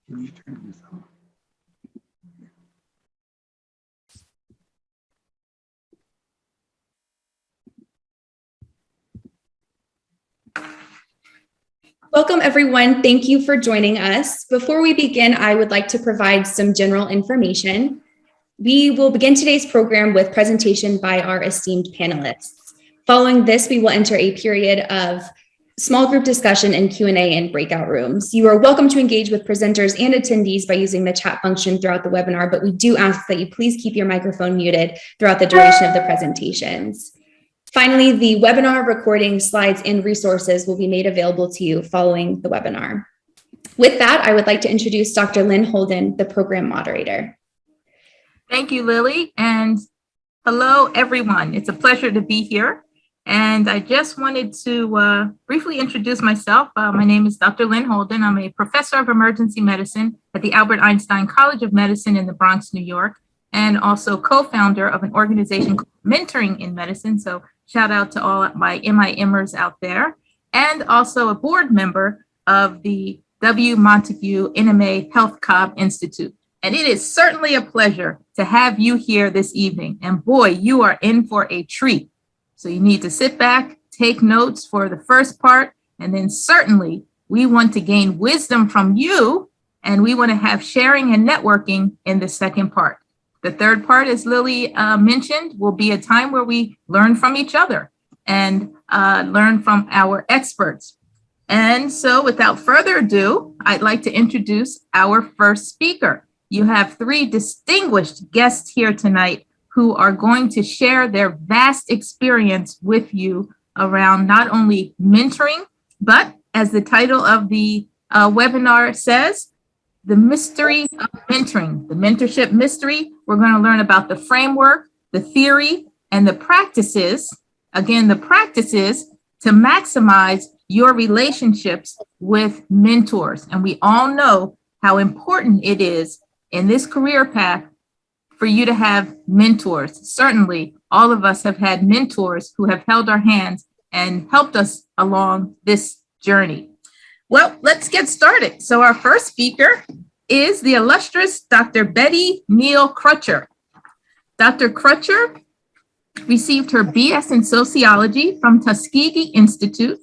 Let me turn this off. Welcome, everyone. Thank you for joining us. Before we begin, I would like to provide some general information. We will begin today's program with presentation by our esteemed panelists. Following this, we will enter a period of small group discussion and Q&A in breakout rooms. You are welcome to engage with presenters and attendees by using the chat function throughout the webinar, but we do ask that you please keep your microphone muted throughout the duration of the presentations. Finally, the webinar recording, slides, and resources will be made available to you following the webinar. With that, I would like to introduce Dr. Lynn Holden, the program moderator. Thank you, Lily, and hello, everyone. It's a pleasure to be here. And I just wanted to briefly introduce myself. My name is Dr. Lynn Holden. I'm a professor of emergency medicine at the Albert Einstein College of Medicine in the Bronx, New York, and also co-founder of an organization called Mentoring in Medicine. So shout out to all my MIMers out there, and also a board member of the Montague NMA Health Cobb Institute. And it is certainly a pleasure to have you here this evening. And boy, you are in for a treat. So you need to sit back, take notes for the first part, and then certainly we want to gain wisdom from you, and we want to have sharing and networking in the second part. The third part, as Lily mentioned, will be a time where we learn from each other and learn from our experts. And so without further ado, I'd like to introduce our first speaker. You have three distinguished guests here tonight who are going to share their vast experience with you around not only mentoring, but as the title of the webinar says, the mystery of mentoring, the mentorship mystery. We're going to learn about the framework, the theory, and the practices. Again, the practices to maximize your relationships with mentors. And we all know how important it is in this career path for you to have mentors. Certainly, all of us have had mentors who have held our hands and helped us along this journey. Well, let's get started. So our first speaker is the illustrious Dr. Betty Neal Crutcher. Dr. Crutcher received her BS in sociology from Tuskegee Institute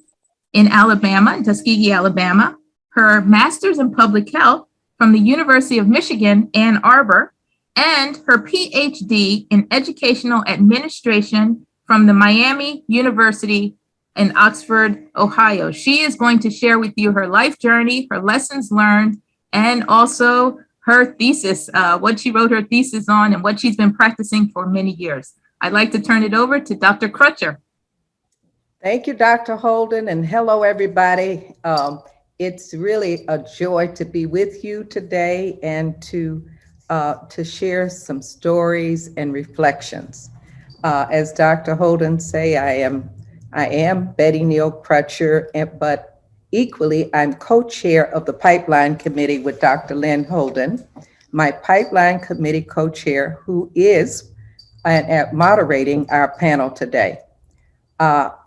in Tuskegee, Alabama, her master's in public health from the University of Michigan, Ann Arbor, and her Ph.D. in educational administration from the Miami University in Oxford, Ohio. She is going to share with you her life journey, her lessons learned, and also her thesis, what she wrote her thesis on and what she's been practicing for many years. I'd like to turn it over to Dr. Crutcher. Thank you, Dr. Holden, and hello, everybody. It's really a joy to be with you today and to share some stories and reflections. As Dr. Holden say, I am Betty Neal Crutcher, but equally, I'm co-chair of the Pipeline Committee with Dr. Lynn Holden, my Pipeline Committee co-chair, who is moderating our panel today.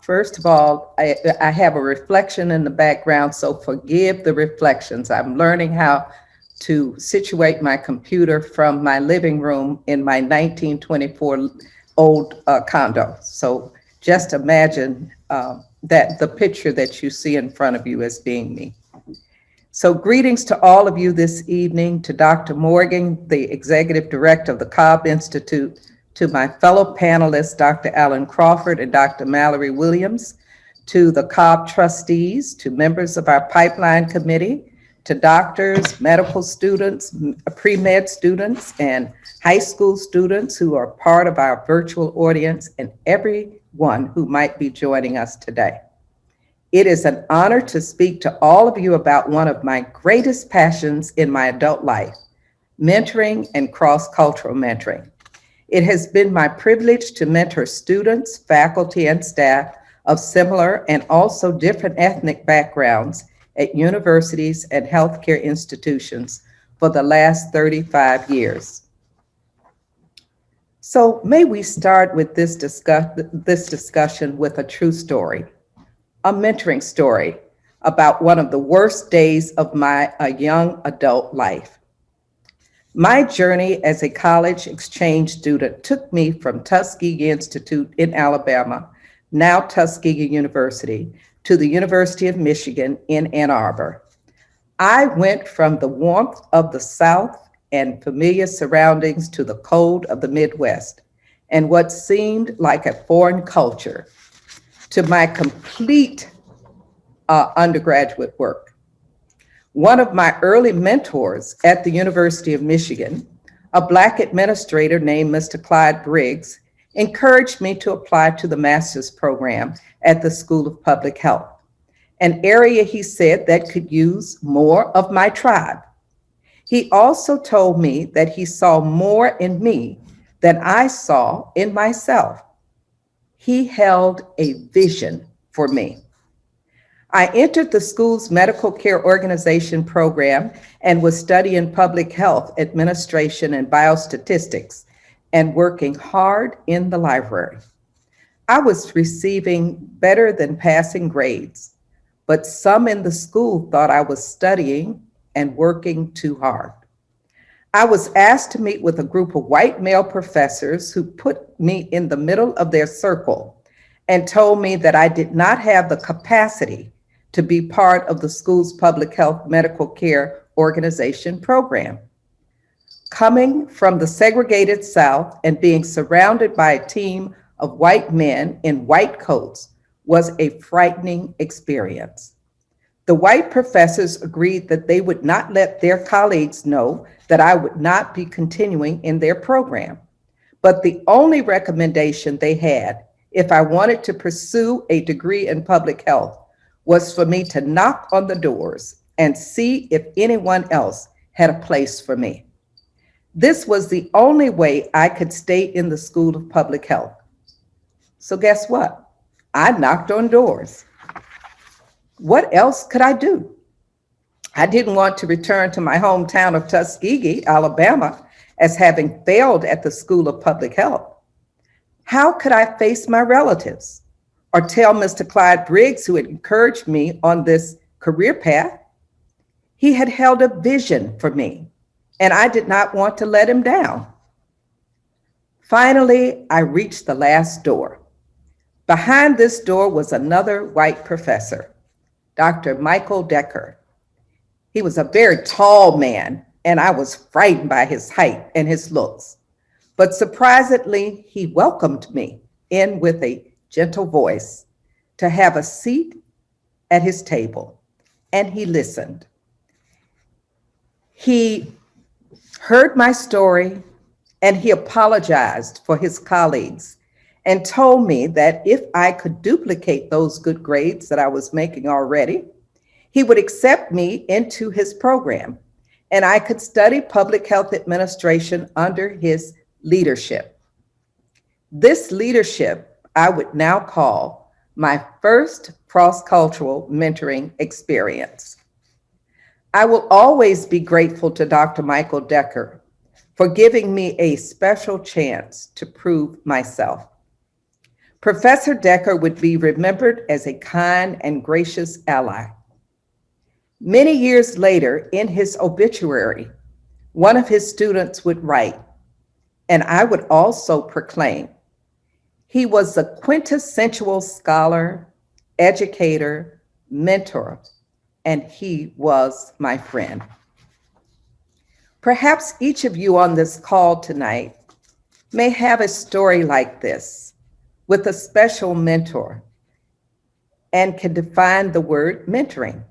First of all, I have a reflection in the background, so forgive the reflections. I'm learning how to situate my computer from my living room in my 1924 old condo. So just imagine that the picture that you see in front of you as being me. So greetings to all of you this evening, to Dr. Morgan, the Executive Director of the Cobb Institute, to my fellow panelists, Dr. Alan Crawford and Dr. Mallory Williams, to the Cobb trustees, to members of our Pipeline Committee, to doctors, medical students, pre-med students, and high school students who are part of our virtual audience, and everyone who might be joining us today. It is an honor to speak to all of you about one of my greatest passions in my adult life, mentoring and cross-cultural mentoring. It has been my privilege to mentor students, faculty, and staff of similar and also different ethnic backgrounds at universities and healthcare institutions for the last 35 years. So may we start with this discussion with a true story, a mentoring story about one of the worst days of my young adult life. My journey as a college exchange student took me from Tuskegee Institute in Alabama, now Tuskegee University, to the University of Michigan in Ann Arbor. I went from the warmth of the South and familiar surroundings to the cold of the Midwest and what seemed like a foreign culture to my complete undergraduate work. One of my early mentors at the University of Michigan, a Black administrator named Mr. Clyde Briggs, encouraged me to apply to the master's program at the School of Public Health, an area he said that could use more of my tribe. He also told me that he saw more in me than I saw in myself. He held a vision for me. I entered the school's medical care organization program and was studying public health administration and biostatistics and working hard in the library. I was receiving better than passing grades, but some in the school thought I was studying and working too hard. I was asked to meet with a group of white male professors who put me in the middle of their circle and told me that I did not have the capacity to be part of the school's public health medical care organization program. Coming from the segregated South and being surrounded by a team of white men in white coats was a frightening experience. The white professors agreed that they would not let their colleagues know that I would not be continuing in their program. But the only recommendation they had, if I wanted to pursue a degree in public health, was for me to knock on the doors and see if anyone else had a place for me. This was the only way I could stay in the School of Public Health. So guess what? I knocked on doors. What else could I do? I didn't want to return to my hometown of Tuskegee, Alabama, as having failed at the School of Public Health. How could I face my relatives or tell Mr. Clyde Briggs, who had encouraged me on this career path? He had held a vision for me, and I did not want to let him down. Finally, I reached the last door. Behind this door was another white professor, Dr. Michael Decker. He was a very tall man, and I was frightened by his height and his looks. But surprisingly, he welcomed me in with a gentle voice to have a seat at his table, and he listened. He heard my story, and he apologized for his colleagues and told me that if I could duplicate those good grades that I was making already, he would accept me into his program, and I could study public health administration under his leadership. This leadership I would now call my first cross-cultural mentoring experience. I will always be grateful to Dr. Michael Decker for giving me a special chance to prove myself. Professor Decker would be remembered as a kind and gracious ally. Many years later, in his obituary, one of his students would write, and I would also proclaim, he was a quintessential scholar, educator, mentor, and he was my friend. Perhaps each of you on this call tonight may have a story like this with a special mentor and can define the word mentoring.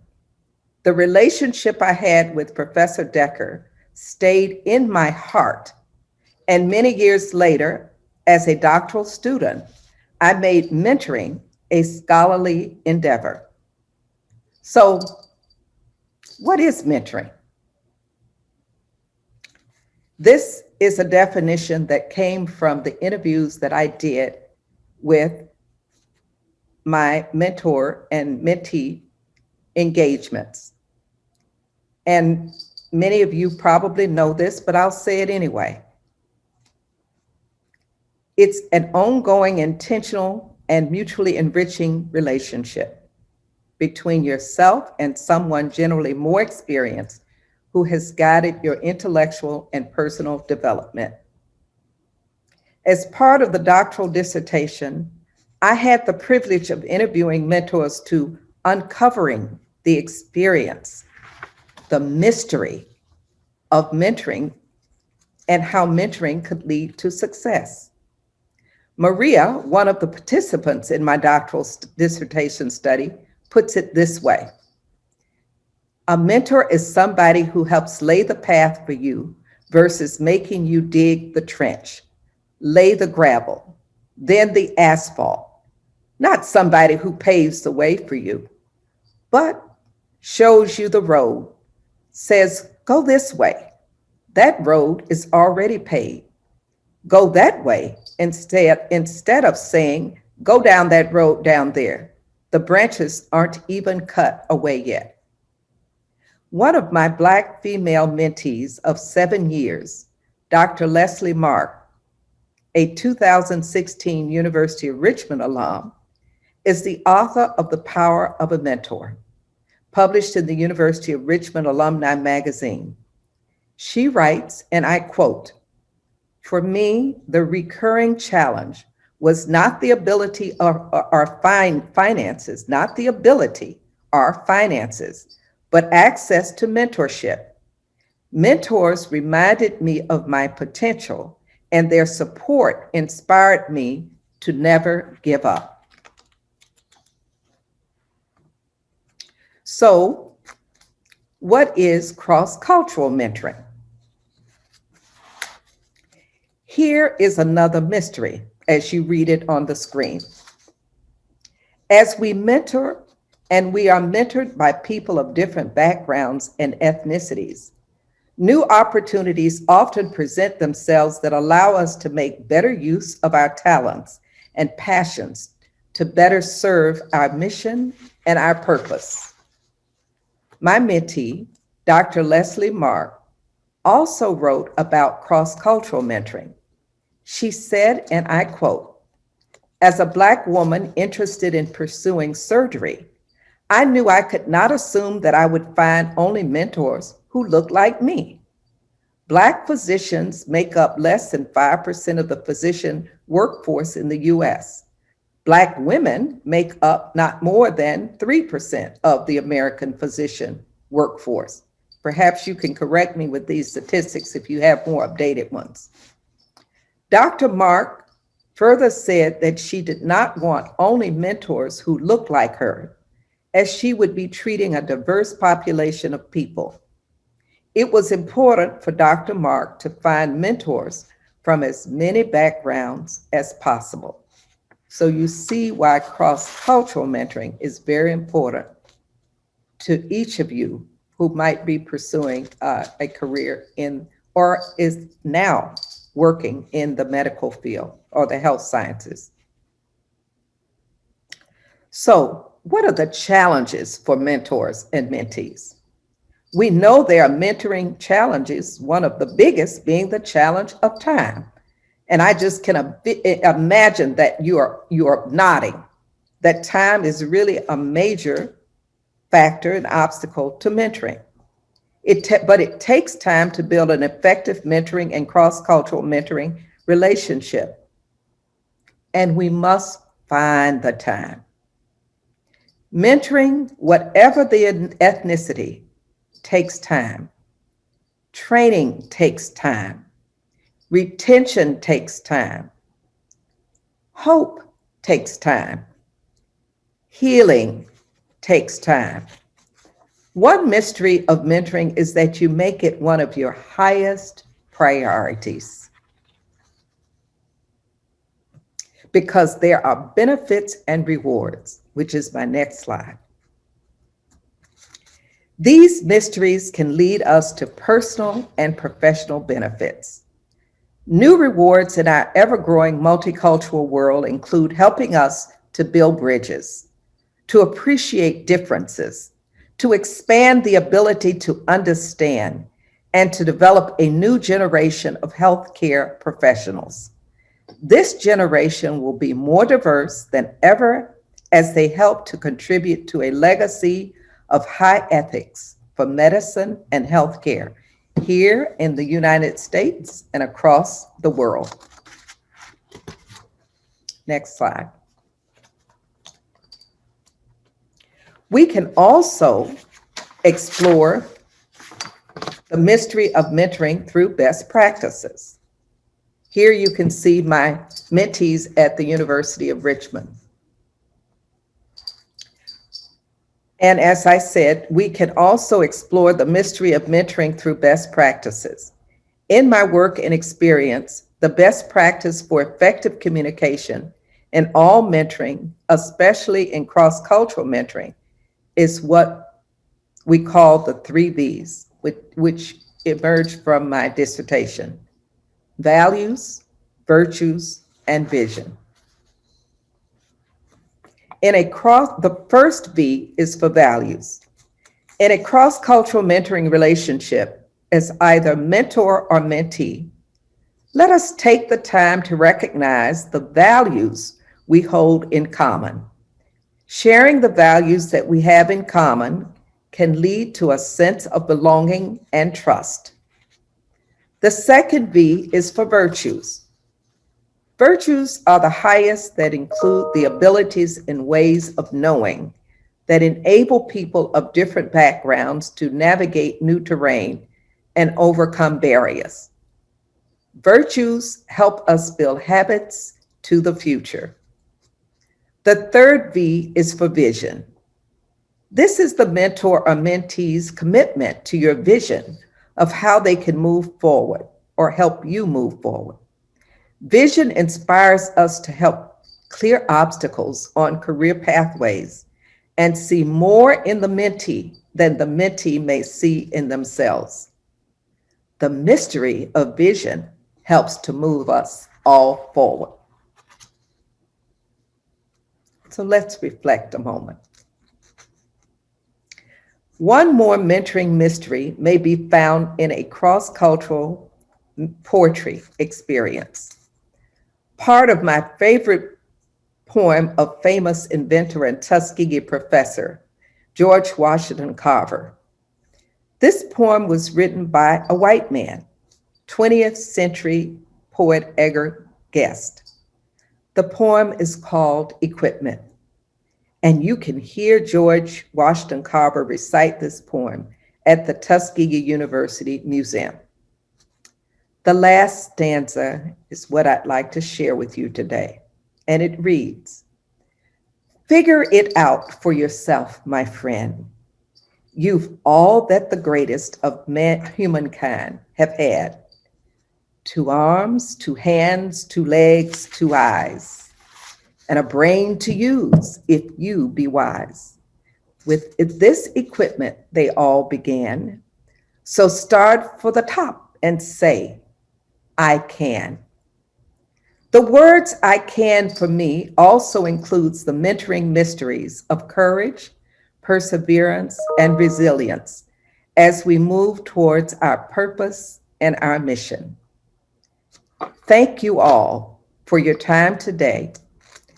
The relationship I had with Professor Decker stayed in my heart, and many years later, as a doctoral student, I made mentoring a scholarly endeavor. So, what is mentoring? This is a definition that came from the interviews that I did with my mentor and mentee engagements. And many of you probably know this, but I'll say it anyway. It's an ongoing, intentional, and mutually enriching relationship. between yourself and someone generally more experienced who has guided your intellectual and personal development. As part of the doctoral dissertation, I had the privilege of interviewing mentors to uncovering the experience, the mystery of mentoring, and how mentoring could lead to success. Maria, one of the participants in my doctoral dissertation study, puts it this way: a mentor is somebody who helps lay the path for you versus making you dig the trench, lay the gravel, then the asphalt. Not somebody who paves the way for you, but shows you the road, says, go this way. That road is already paved. Go that way instead of saying, go down that road down there. The branches aren't even cut away yet. One of my Black female mentees of 7 years, Dr. Leslie Mark, a 2016 University of Richmond alum, is the author of The Power of a Mentor, published in the University of Richmond Alumni Magazine. She writes, and I quote, "For me, the recurring challenge was not the ability or finances, not the ability or finances, but access to mentorship. Mentors reminded me of my potential, and their support inspired me to never give up." So, what is cross-cultural mentoring? Here is another mystery as you read it on the screen. As we mentor, and we are mentored by people of different backgrounds and ethnicities, new opportunities often present themselves that allow us to make better use of our talents and passions to better serve our mission and our purpose. My mentee, Dr. Leslie Mark, also wrote about cross-cultural mentoring. She said, and I quote, "As a Black woman interested in pursuing surgery, I knew I could not assume that I would find only mentors who looked like me. Black physicians make up less than 5% of the physician workforce in the US. Black women make up not more than 3% of the American physician workforce." Perhaps you can correct me with these statistics if you have more updated ones. Dr. Mark further said that she did not want only mentors who looked like her, as she would be treating a diverse population of people. It was important for Dr. Mark to find mentors from as many backgrounds as possible. So you see why cross-cultural mentoring is very important to each of you who might be pursuing a career in, or is now working in the medical field or the health sciences. So, what are the challenges for mentors and mentees? We know there are mentoring challenges, one of the biggest being the challenge of time. And I just can imagine that you are nodding, that time is really a major factor and obstacle to mentoring. But it takes time to build an effective mentoring and cross-cultural mentoring relationship. And we must find the time. Mentoring, whatever the ethnicity, takes time. Training takes time. Retention takes time. Hope takes time. Healing takes time. One mystery of mentoring is that you make it one of your highest priorities, because there are benefits and rewards, which is my next slide. These mysteries can lead us to personal and professional benefits. New rewards in our ever-growing multicultural world include helping us to build bridges, to appreciate differences, to expand the ability to understand, and to develop a new generation of healthcare professionals. This generation will be more diverse than ever as they help to contribute to a legacy of high ethics for medicine and healthcare here in the United States and across the world. Next slide. We can also explore the mystery of mentoring through best practices. Here you can see my mentees at the University of Richmond. And as I said, we can also explore the mystery of mentoring through best practices. In my work and experience, the best practice for effective communication in all mentoring, especially in cross-cultural mentoring, is what we call the 3 V's, which emerged from my dissertation: values, virtues, and vision. The first V is for values. In a cross-cultural mentoring relationship, as either mentor or mentee, let us take the time to recognize the values we hold in common. Sharing the values that we have in common can lead to a sense of belonging and trust. The second V is for virtues. Virtues are the highest that include the abilities and ways of knowing that enable people of different backgrounds to navigate new terrain and overcome barriers. Virtues help us build habits to the future. The third V is for vision. This is the mentor or mentee's commitment to your vision of how they can move forward or help you move forward. Vision inspires us to help clear obstacles on career pathways and see more in the mentee than the mentee may see in themselves. The mystery of vision helps to move us all forward. So let's reflect a moment. One more mentoring mystery may be found in a cross-cultural poetry experience. Part of my favorite poem of famous inventor and Tuskegee professor, George Washington Carver. This poem was written by a white man, 20th century poet Edgar Guest. The poem is called Equipment, and you can hear George Washington Carver recite this poem at the Tuskegee University Museum. The last stanza is what I'd like to share with you today, and it reads, "Figure it out for yourself, my friend. You've all that the greatest of humankind have had. 2 arms, 2 hands, 2 legs, 2 eyes, and a brain to use if you be wise. With this equipment they all began. So start for the top and say, I can." The words "I can" for me also includes the mentoring mysteries of courage, perseverance, and resilience as we move towards our purpose and our mission. Thank you all for your time today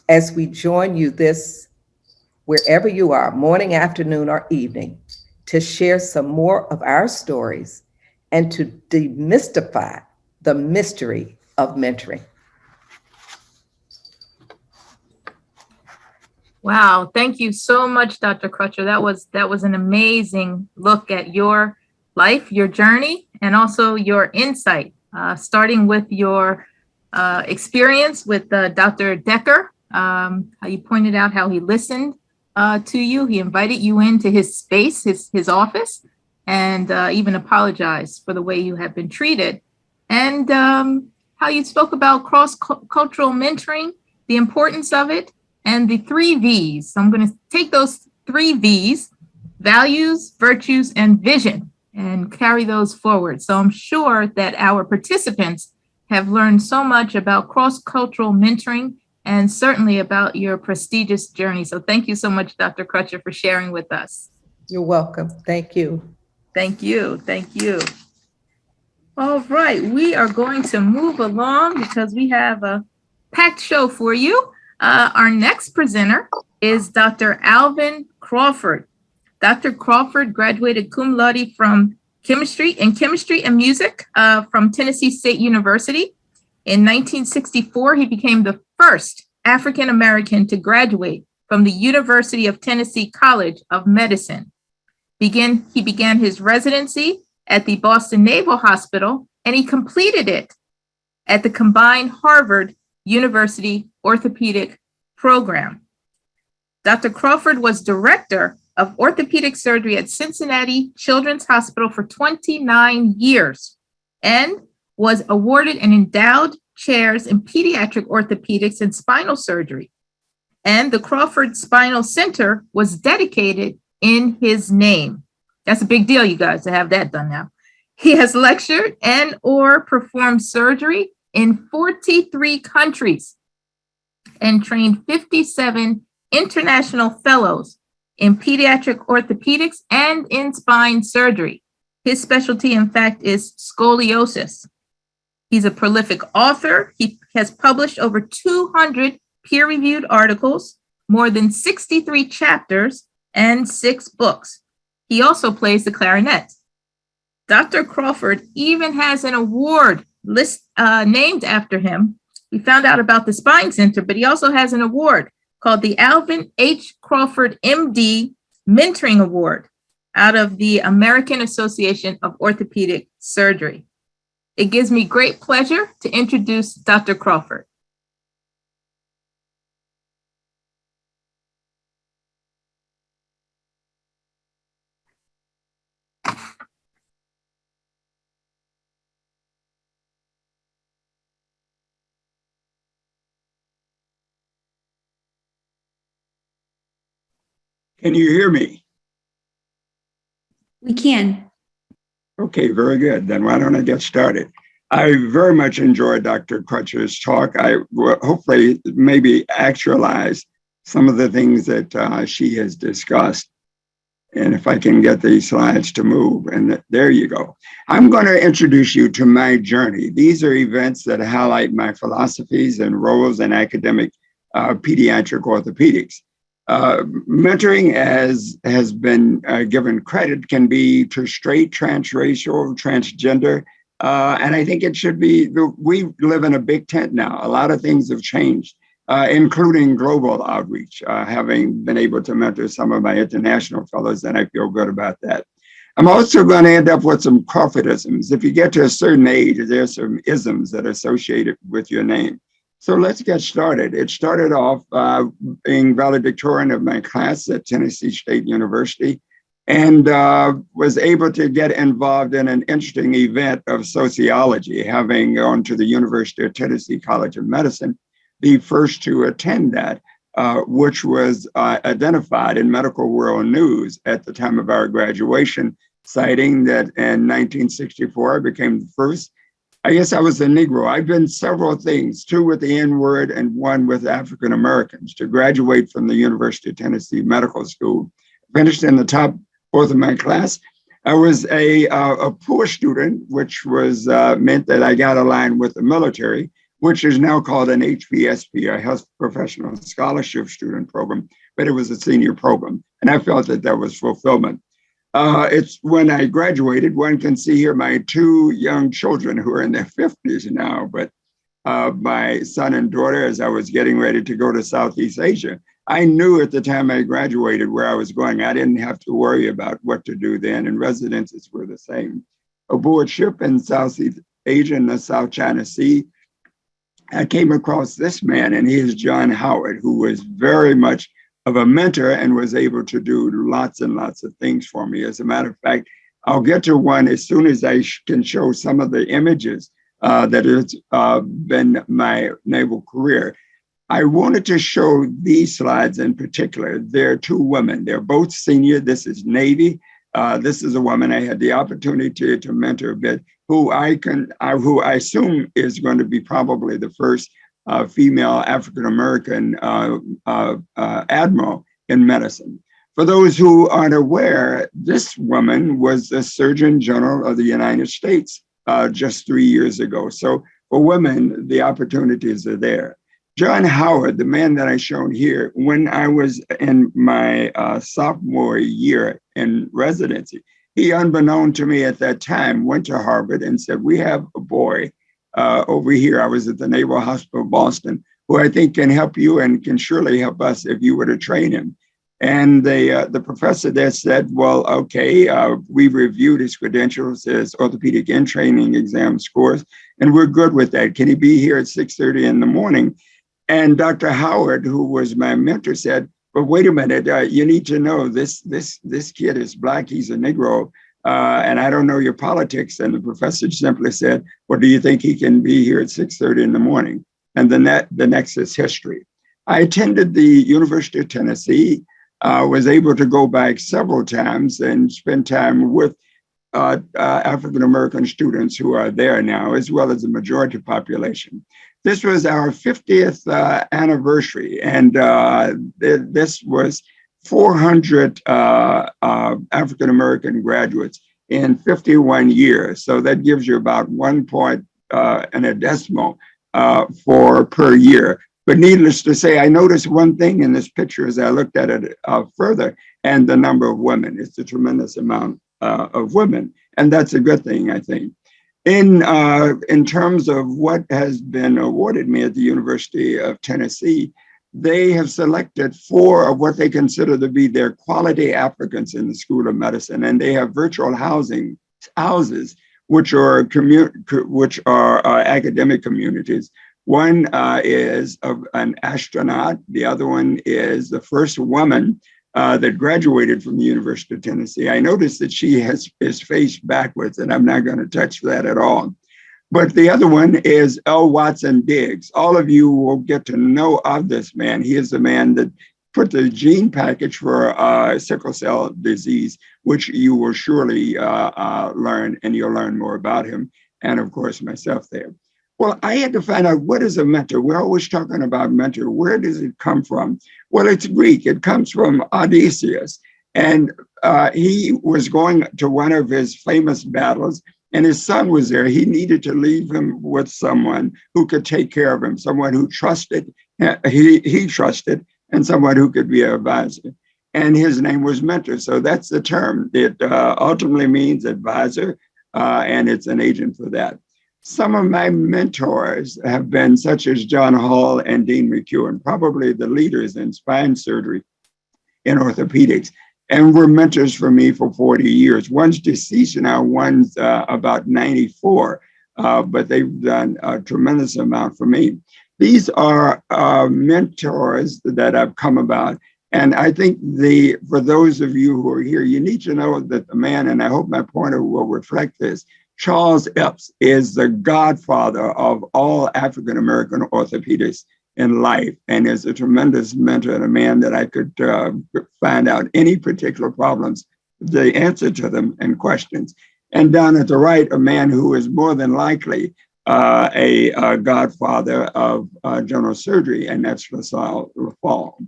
as we join you this, wherever you are, morning, afternoon, or evening, to share some more of our stories and to demystify the mystery of mentoring. Wow, thank you so much, Dr. Crutcher. That was an amazing look at your life, your journey, and also your insight, starting with your experience with Dr. Decker, how you pointed out how he listened to you. He invited you into his space, his office, and even apologized for the way you have been treated. And how you spoke about cross-cultural mentoring, the importance of it, and the 3 V's. So I'm going to take those 3 V's, values, virtues, and vision, and carry those forward. So I'm sure that our participants have learned so much about cross-cultural mentoring and certainly about your prestigious journey. So thank you so much, Dr. Crutcher, for sharing with us. You're welcome. Thank you. Thank you. Thank you. All right, we are going to move along because we have a packed show for you. Our next presenter is Dr. Alvin Crawford. Dr. Crawford graduated cum laude from chemistry and music from Tennessee State University. In 1964, he became the first African American to graduate from the University of Tennessee College of Medicine. He began his residency at the Boston Naval Hospital, and he completed it at the combined Harvard University Orthopedic Program. Dr. Crawford was director of orthopedic surgery at Cincinnati Children's Hospital for 29 years and was awarded and endowed chairs in pediatric orthopedics and spinal surgery. And the Crawford Spinal Center was dedicated in his name. That's a big deal, you guys, to have that done now. He has lectured and or performed surgery in 43 countries and trained 57 international fellows in pediatric orthopedics and in spine surgery. His specialty, in fact, is scoliosis. He's a prolific author. He has published over 200 peer-reviewed articles, more than 63 chapters, and 6 books. He also plays the clarinet. Dr. Crawford even has an award named after him. We found out about the Spine Center, but he also has an award called the Alvin H. Crawford, MD Mentoring Award out of the American Association of Orthopedic Surgery. It gives me great pleasure to introduce Dr. Crawford. Can you hear me? We can. Okay, very good. Then why don't I get started? I very much enjoyed Dr. Crutcher's talk. I will hopefully maybe actualize some of the things that she has discussed. And if I can get these slides to move, and there you go. I'm going to introduce you to my journey. These are events that highlight my philosophies and roles in academic pediatric orthopedics. Mentoring, as has been given credit, can be to straight, transracial, transgender, and I think it should be. We live in a big tent now. A lot of things have changed, including global outreach, having been able to mentor some of my international fellows, and I feel good about that. I'm also going to end up with some Crawfordisms. If you get to a certain age, there's some isms that are associated with your name. So let's get started. It started off being valedictorian of my class at Tennessee State University and was able to get involved in an interesting event of sociology, having gone to the University of Tennessee College of Medicine, the first to attend that, which was identified in Medical World News at the time of our graduation, citing that in 1964, I became the first. I guess I was a Negro. I've been several things, 2 with the N word and 1 with African Americans, to graduate from the University of Tennessee Medical School. Finished in the top 4th of my class. I was a poor student, which was meant that I got aligned with the military, which is now called an HPSP, a Health Professional Scholarship Student Program, but it was a senior program. And I felt that that was fulfillment. It's when I graduated, one can see here my 2 young children who are in their 50s now, but my son and daughter, as I was getting ready to go to Southeast Asia, I knew at the time I graduated where I was going. I didn't have to worry about what to do then, and residences were the same. Aboard ship in Southeast Asia in the South China Sea, I came across this man, and he is John Howard, who was very much of a mentor and was able to do lots and lots of things for me. As a matter of fact, I'll get to one as soon as I can show some of the images that has been my naval career. I wanted to show these slides in particular. There are 2 women. They're both senior. This is Navy. This is a woman I had the opportunity to mentor a bit, who I assume is going to be probably the first female African-American admiral in medicine. For those who aren't aware, this woman was the Surgeon General of the United States just 3 years ago. So for women, the opportunities are there. John Howard, the man that I shown here, when I was in my sophomore year in residency, he, unbeknown to me at that time, went to Harvard and said, we have a boy over here. I was at the Naval Hospital, Boston, who I think can help you and can surely help us if you were to train him. And the professor there said, well, okay, we reviewed his credentials, his orthopedic and training exam scores, and we're good with that. Can he be here at 6:30 in the morning? And Dr. Howard, who was my mentor, said, but wait a minute, you need to know this kid is Black, he's a Negro, and I don't know your politics. And the professor simply said, well, do you think he can be here at 6:30 in the morning? And the next is history. I attended the University of Tennessee, was able to go back several times and spend time with African-American students who are there now, as well as the majority population. This was our 50th anniversary, and this was 400 African-American graduates in 51 years. So that gives you about 1 point and a decimal per year. But needless to say, I noticed one thing in this picture as I looked at it further, and the number of women. It's a tremendous amount of women, and that's a good thing, I think. In terms of what has been awarded me at the University of Tennessee, they have selected 4 of what they consider to be their quality applicants in the School of Medicine, and they have virtual houses, which are academic communities. One is an astronaut. The other one is the first woman that graduated from the University of Tennessee. I noticed that she is faced backwards, and I'm not going to touch that at all. But the other one is L. Watson Diggs. All of you will get to know of this man. He is the man that put the gene package for sickle cell disease, which you will surely learn, and you'll learn more about him. And of course, myself there. Well, I had to find out, what is a mentor? We're always talking about mentor. Where does it come from? Well, it's Greek. It comes from Odysseus. And he was going to one of his famous battles, and his son was there. He needed to leave him with someone who could take care of him, someone who trusted, he trusted, and someone who could be an advisor. And his name was mentor. So that's the term. It ultimately means advisor, and it's an agent for that. Some of my mentors have been such as John Hall and Dean McEwen, probably the leaders in spine surgery in orthopedics, and were mentors for me for 40 years. One's deceased now, one's about 94, but they've done a tremendous amount for me. These are mentors that have come about. And I think for those of you who are here, you need to know that the man, and I hope my pointer will reflect this, Charles Epps is the godfather of all African-American orthopedists in life, and is a tremendous mentor and a man that I could find out any particular problems, the answer to them, and questions. And down at the right, a man who is more than likely a godfather of general surgery, and that's LaSalle Lafall.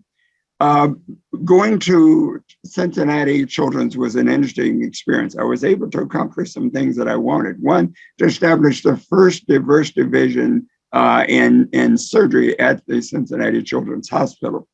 Going to Cincinnati Children's was an interesting experience. I was able to accomplish some things that I wanted. One, to establish the first diverse division in surgery at the Cincinnati Children's Hospital.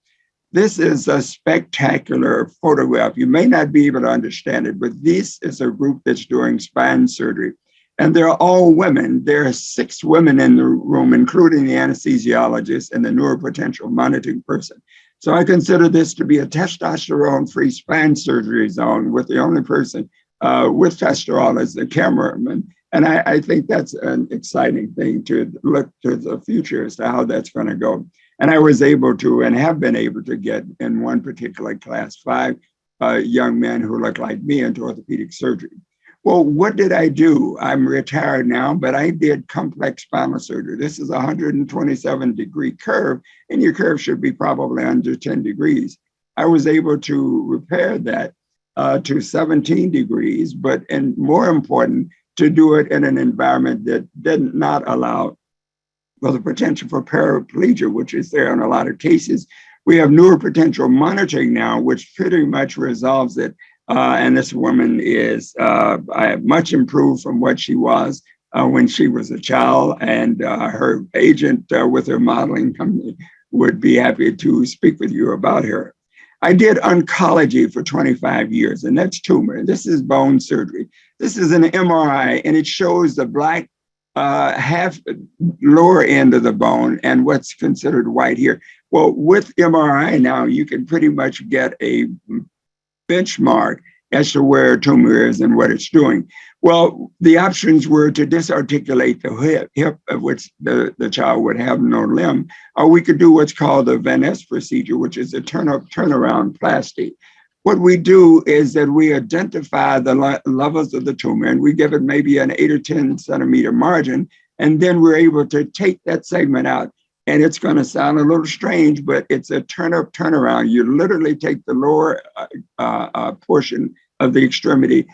This is a spectacular photograph. You may not be able to understand it, but this is a group that's doing spine surgery. And they're all women. There are 6 women in the room, including the anesthesiologist and the neuropotential monitoring person. So I consider this to be a testosterone-free spine surgery zone, with the only person with testosterone as the cameraman. And I think that's an exciting thing to look to the future as to how that's going to go. And I was able to, and have been able to, get in one particular class 5 young men who look like me into orthopedic surgery. Well, what did I do? I'm retired now, but I did complex spinal surgery. This is a 127-degree curve, and your curve should be probably under 10 degrees. I was able to repair that to 17 degrees, and more important, to do it in an environment that did not allow for the potential for paraplegia, which is there in a lot of cases. We have neuropotential monitoring now, which pretty much resolves it. And this woman is much improved from what she was when she was a child, and her agent with her modeling company would be happy to speak with you about her. I did oncology for 25 years, and that's tumor. This is bone surgery. This is an MRI, and it shows the black half lower end of the bone and what's considered white here. Well, with MRI now, you can pretty much get a benchmark as to where a tumor is and what it's doing. Well, the options were to disarticulate the hip of which the child would have no limb, or we could do what's called the Venice Procedure, which is a turnaround plasty. What we do is that we identify the levels of the tumor, and we give it maybe an 8 or 10 centimeter margin, and then we're able to take that segment out. And it's going to sound a little strange, but it's a turnaround. You literally take the lower portion of the extremity,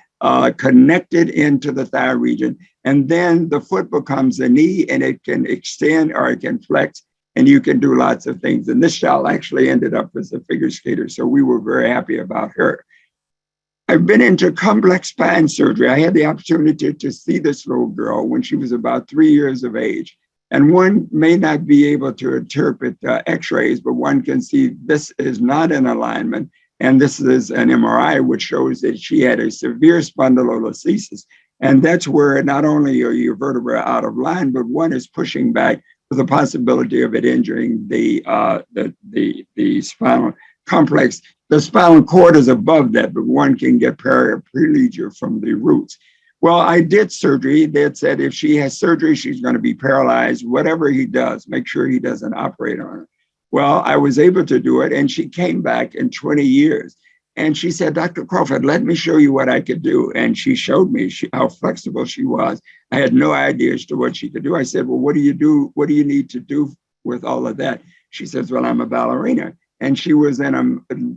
connected into the thigh region, and then the foot becomes a knee, and it can extend or it can flex, and you can do lots of things. And this child actually ended up as a figure skater, so we were very happy about her. I've been into complex spine surgery. I had the opportunity to see this little girl when she was about 3 years of age. And one may not be able to interpret x-rays, but one can see this is not in alignment. And this is an MRI, which shows that she had a severe spondylolisthesis. And that's where not only are your vertebrae out of line, but one is pushing back with the possibility of it injuring the spinal complex. The spinal cord is above that, but one can get paraplegia from the roots. Well, I did surgery. They said if she has surgery, she's going to be paralyzed. Whatever he does, make sure he doesn't operate on her. Well, I was able to do it, and she came back in 20 years. And she said, Dr. Crawford, let me show you what I could do. And she showed me how flexible she was. I had no idea as to what she could do. I said, well, what do you do? What do you need to do with all of that? She says, well, I'm a ballerina. And she was in a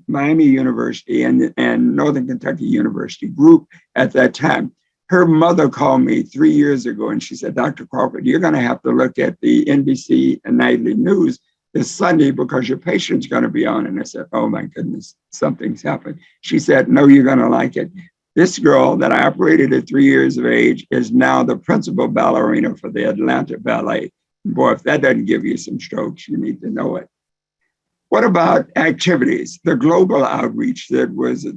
Miami University and Northern Kentucky University group at that time. Her mother called me 3 years ago, and she said, Dr. Crawford, you're going to have to look at the NBC nightly news this Sunday because your patient's going to be on. And I said, oh my goodness, something's happened. She said, no, you're going to like it. This girl that I operated at 3 years of age is now the principal ballerina for the Atlanta Ballet. Boy, if that doesn't give you some strokes, you need to know it. What about activities? The global outreach that was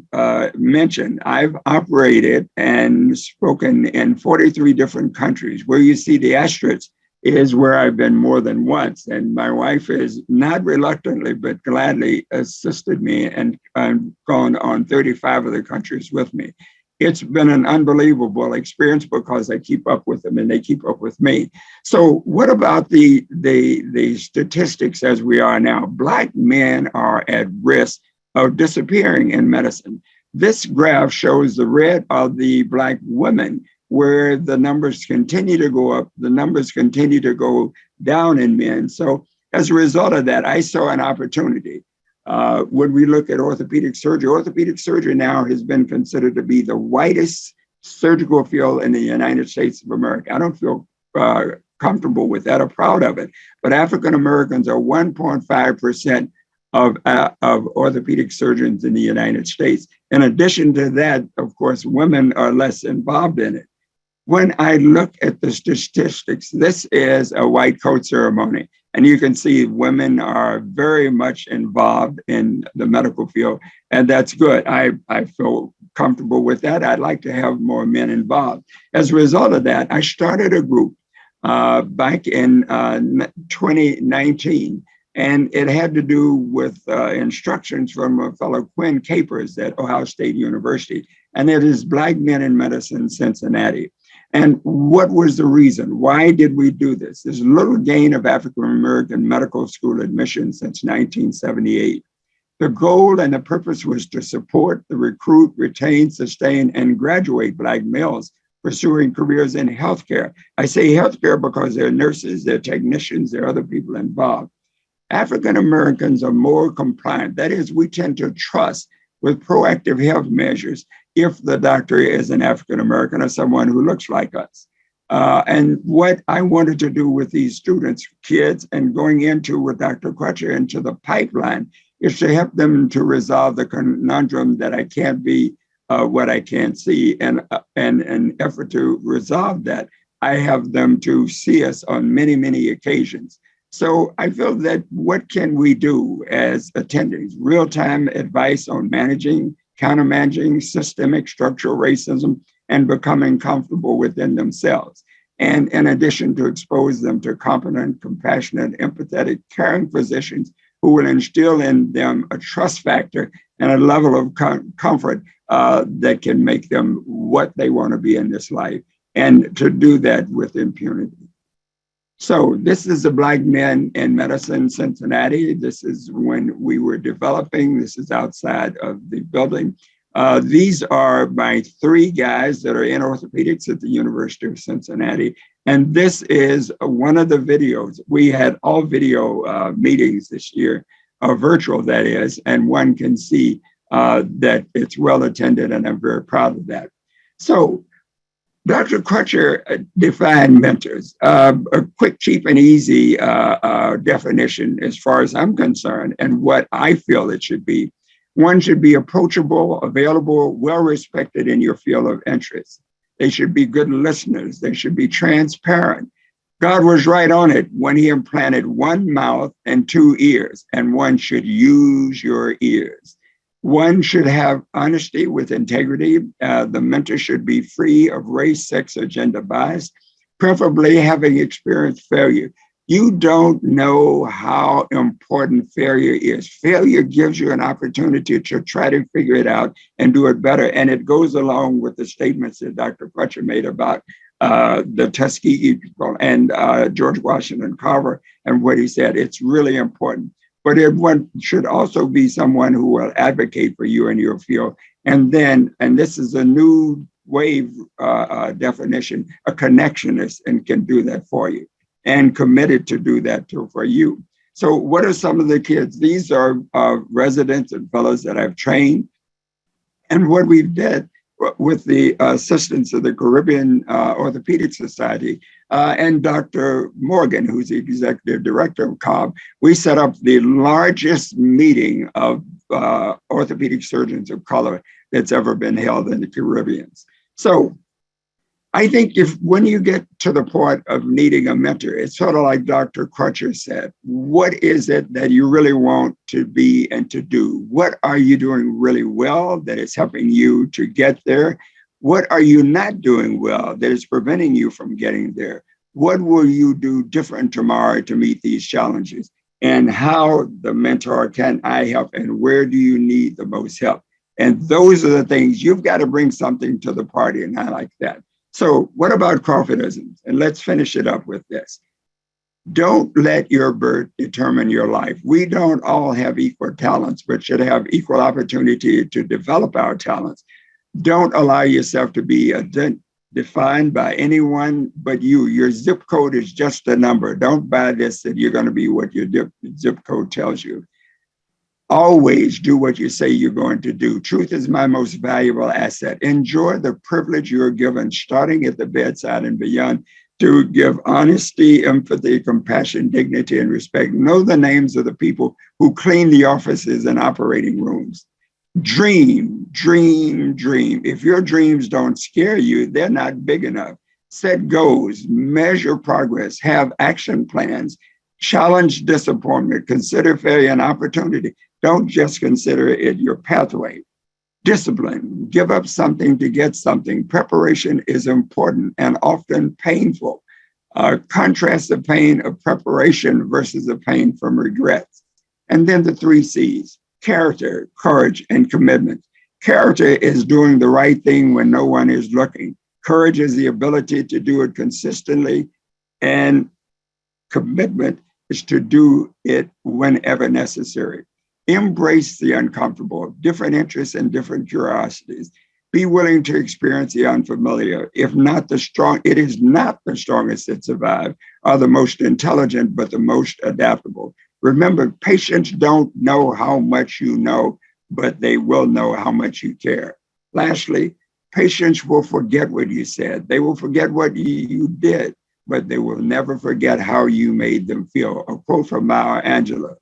mentioned. I've operated and spoken in 43 different countries. Where you see the asterisks is where I've been more than once. And my wife is not reluctantly, but gladly assisted me and gone on 35 other countries with me. It's been an unbelievable experience because I keep up with them and they keep up with me. So what about the statistics as we are now? Black men are at risk of disappearing in medicine. This graph shows the red of the Black women, where the numbers continue to go up, the numbers continue to go down in men. So as a result of that, I saw an opportunity. When we look at orthopedic surgery now has been considered to be the whitest surgical field in the United States of America. I don't feel comfortable with that or proud of it, but African Americans are 1.5% of orthopedic surgeons in the United States. In addition to that, of course, women are less involved in it. When I look at the statistics, this is a white coat ceremony. And you can see women are very much involved in the medical field, and that's good. I feel comfortable with that. I'd like to have more men involved. As a result of that, I started a group back in 2019, and it had to do with instructions from a fellow Quinn Capers at Ohio State University, and it is Black Men in Medicine, Cincinnati. And what was the reason? Why did we do this? There's little gain of African-American medical school admission since 1978. The goal and the purpose was to support, the recruit, retain, sustain, and graduate Black males pursuing careers in healthcare. I say healthcare because there are nurses, there are technicians, there are other people involved. African-Americans are more compliant. That is, we tend to trust with proactive health measures if the doctor is an African-American or someone who looks like us. And what I wanted to do with these students, kids, and going into with Dr. Crutcher into the pipeline is to help them to resolve the conundrum that I can't be what I can't see, and an effort to resolve that. I have them to see us on many, many occasions. So I feel that what can we do as attendees? Real-time advice on managing, countermanaging systemic structural racism and becoming comfortable within themselves. And in addition, to expose them to competent, compassionate, empathetic, caring physicians who will instill in them a trust factor and a level of comfort that can make them what they want to be in this life, and to do that with impunity. So this is the Black Men in Medicine, Cincinnati. This is when we were developing. This is outside of the building. These are my 3 guys that are in orthopedics at the University of Cincinnati. And this is one of the videos. We had all video meetings this year, virtual that is, and one can see that it's well attended, and I'm very proud of that. So Dr. Crutcher defined mentors. A quick, cheap, and easy definition as far as I'm concerned, and what I feel it should be. One should be approachable, available, well-respected in your field of interest. They should be good listeners. They should be transparent. God was right on it when he implanted 1 mouth and 2 ears, and one should use your ears. One should have honesty with integrity. The mentor should be free of race, sex, or gender bias, preferably having experienced failure. You don't know how important failure is. Failure gives you an opportunity to try to figure it out and do it better. And it goes along with the statements that Dr. Crutcher made about the Tuskegee people and George Washington Carver and what he said. It's really important. But one should also be someone who will advocate for you in your field. And then, and this is a new wave definition, a connectionist, and can do that for you, and committed to do that too for you. So what are some of the kids? These are residents and fellows that I've trained. And what we've did with the assistance of the Caribbean Orthopedic Society and Dr. Morgan, who's the executive director of Cobb, we set up the largest meeting of orthopedic surgeons of color that's ever been held in the Caribbean. So I think when you get to the point of needing a mentor, it's sort of like Dr. Crutcher said, what is it that you really want to be and to do? What are you doing really well that is helping you to get there? What are you not doing well that is preventing you from getting there? What will you do different tomorrow to meet these challenges? And how the mentor can I help, and where do you need the most help? And those are the things you've got to bring something to the party, and I like that. So what about Crawfordisms? And let's finish it up with this. Don't let your birth determine your life. We don't all have equal talents, but should have equal opportunity to develop our talents. Don't allow yourself to be defined by anyone but you. Your zip code is just a number. Don't buy this that you're going to be what your zip code tells you. Always do what you say you're going to do. Truth is my most valuable asset. Enjoy the privilege you're given, starting at the bedside and beyond, to give honesty, empathy, compassion, dignity, and respect. Know the names of the people who clean the offices and operating rooms. Dream, dream, dream. If your dreams don't scare you, they're not big enough. Set goals, measure progress, have action plans, challenge disappointment, consider failure an opportunity. Don't just consider it your pathway. Discipline, give up something to get something. Preparation is important and often painful. Contrast the pain of preparation versus the pain from regrets. And then the 3 C's, character, courage, and commitment. Character is doing the right thing when no one is looking. Courage is the ability to do it consistently, and commitment is to do it whenever necessary. Embrace the uncomfortable, different interests and different curiosities. Be willing to experience the unfamiliar. If not the strong, it is not the strongest that survive, or the most intelligent, but the most adaptable. Remember, patients don't know how much you know, but they will know how much you care. Lastly, patients will forget what you said. They will forget what you did, but they will never forget how you made them feel. A quote from Maya Angelou: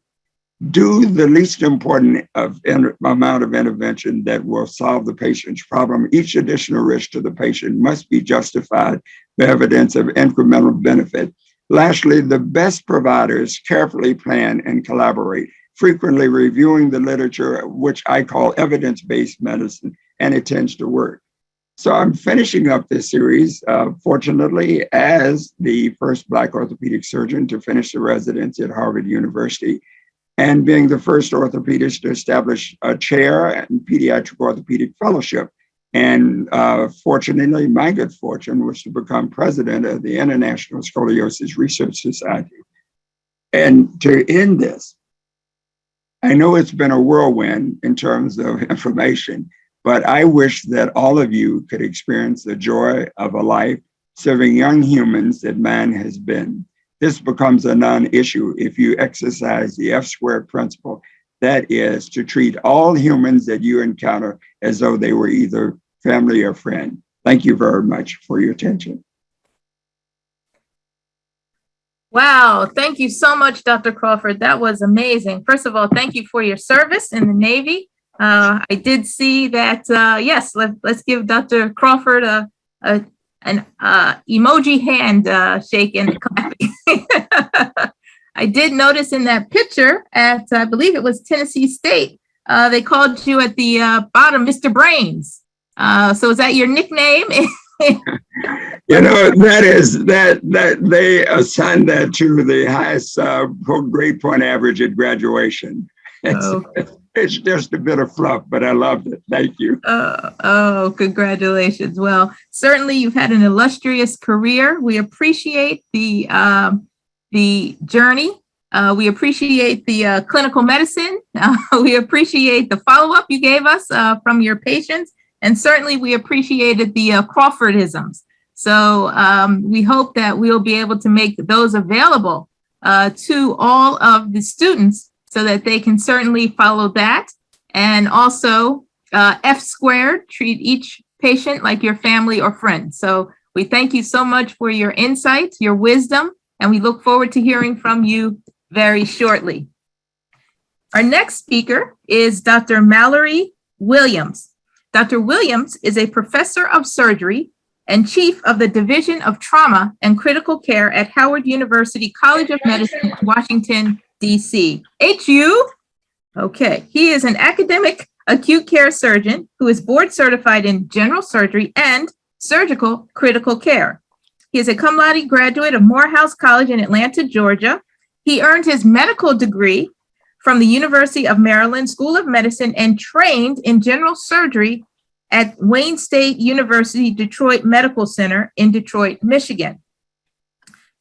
do the least important amount of intervention that will solve the patient's problem. Each additional risk to the patient must be justified by evidence of incremental benefit. Lastly, the best providers carefully plan and collaborate, frequently reviewing the literature, which I call evidence-based medicine, and it tends to work. So I'm finishing up this series, fortunately, as the first Black orthopedic surgeon to finish the residency at Harvard University, and being the first orthopedist to establish a chair and pediatric orthopedic fellowship. And fortunately, my good fortune was to become president of the International Scoliosis Research Society. And to end this, I know it's been a whirlwind in terms of information, but I wish that all of you could experience the joy of a life serving young humans that mine has been. This becomes a non-issue if you exercise the F-squared principle. That is to treat all humans that you encounter as though they were either family or friend. Thank you very much for your attention. Wow, thank you so much, Dr. Crawford. That was amazing. First of all, thank you for your service in the Navy. I did see that, yes, let's give Dr. Crawford an emoji hand shake and clapping. I did notice in that picture at, I believe it was Tennessee State, they called you at the bottom, Mr. Brains. So is that your nickname? You know, that they assigned that to the highest grade point average at graduation. It's just a bit of fluff, but I loved it. Thank you. Oh, congratulations. Well, certainly you've had an illustrious career. We appreciate the journey. We appreciate the clinical medicine. We appreciate the follow-up you gave us from your patients. And certainly we appreciated the Crawfordisms. So we hope that we'll be able to make those available to all of the students so that they can certainly follow that. And also F-squared, treat each patient like your family or friend. So we thank you so much for your insights, your wisdom, and we look forward to hearing from you very shortly. Our next speaker is Dr. Mallory Williams. Dr. Williams is a professor of surgery and chief of the Division of Trauma and Critical Care at Howard University College of Medicine, Washington, D.C. HU? Okay. He is an academic acute care surgeon who is board certified in general surgery and surgical critical care. He is a cum laude graduate of Morehouse College in Atlanta, Georgia. He earned his medical degree from the University of Maryland School of Medicine and trained in general surgery at Wayne State University Detroit Medical Center in Detroit, Michigan.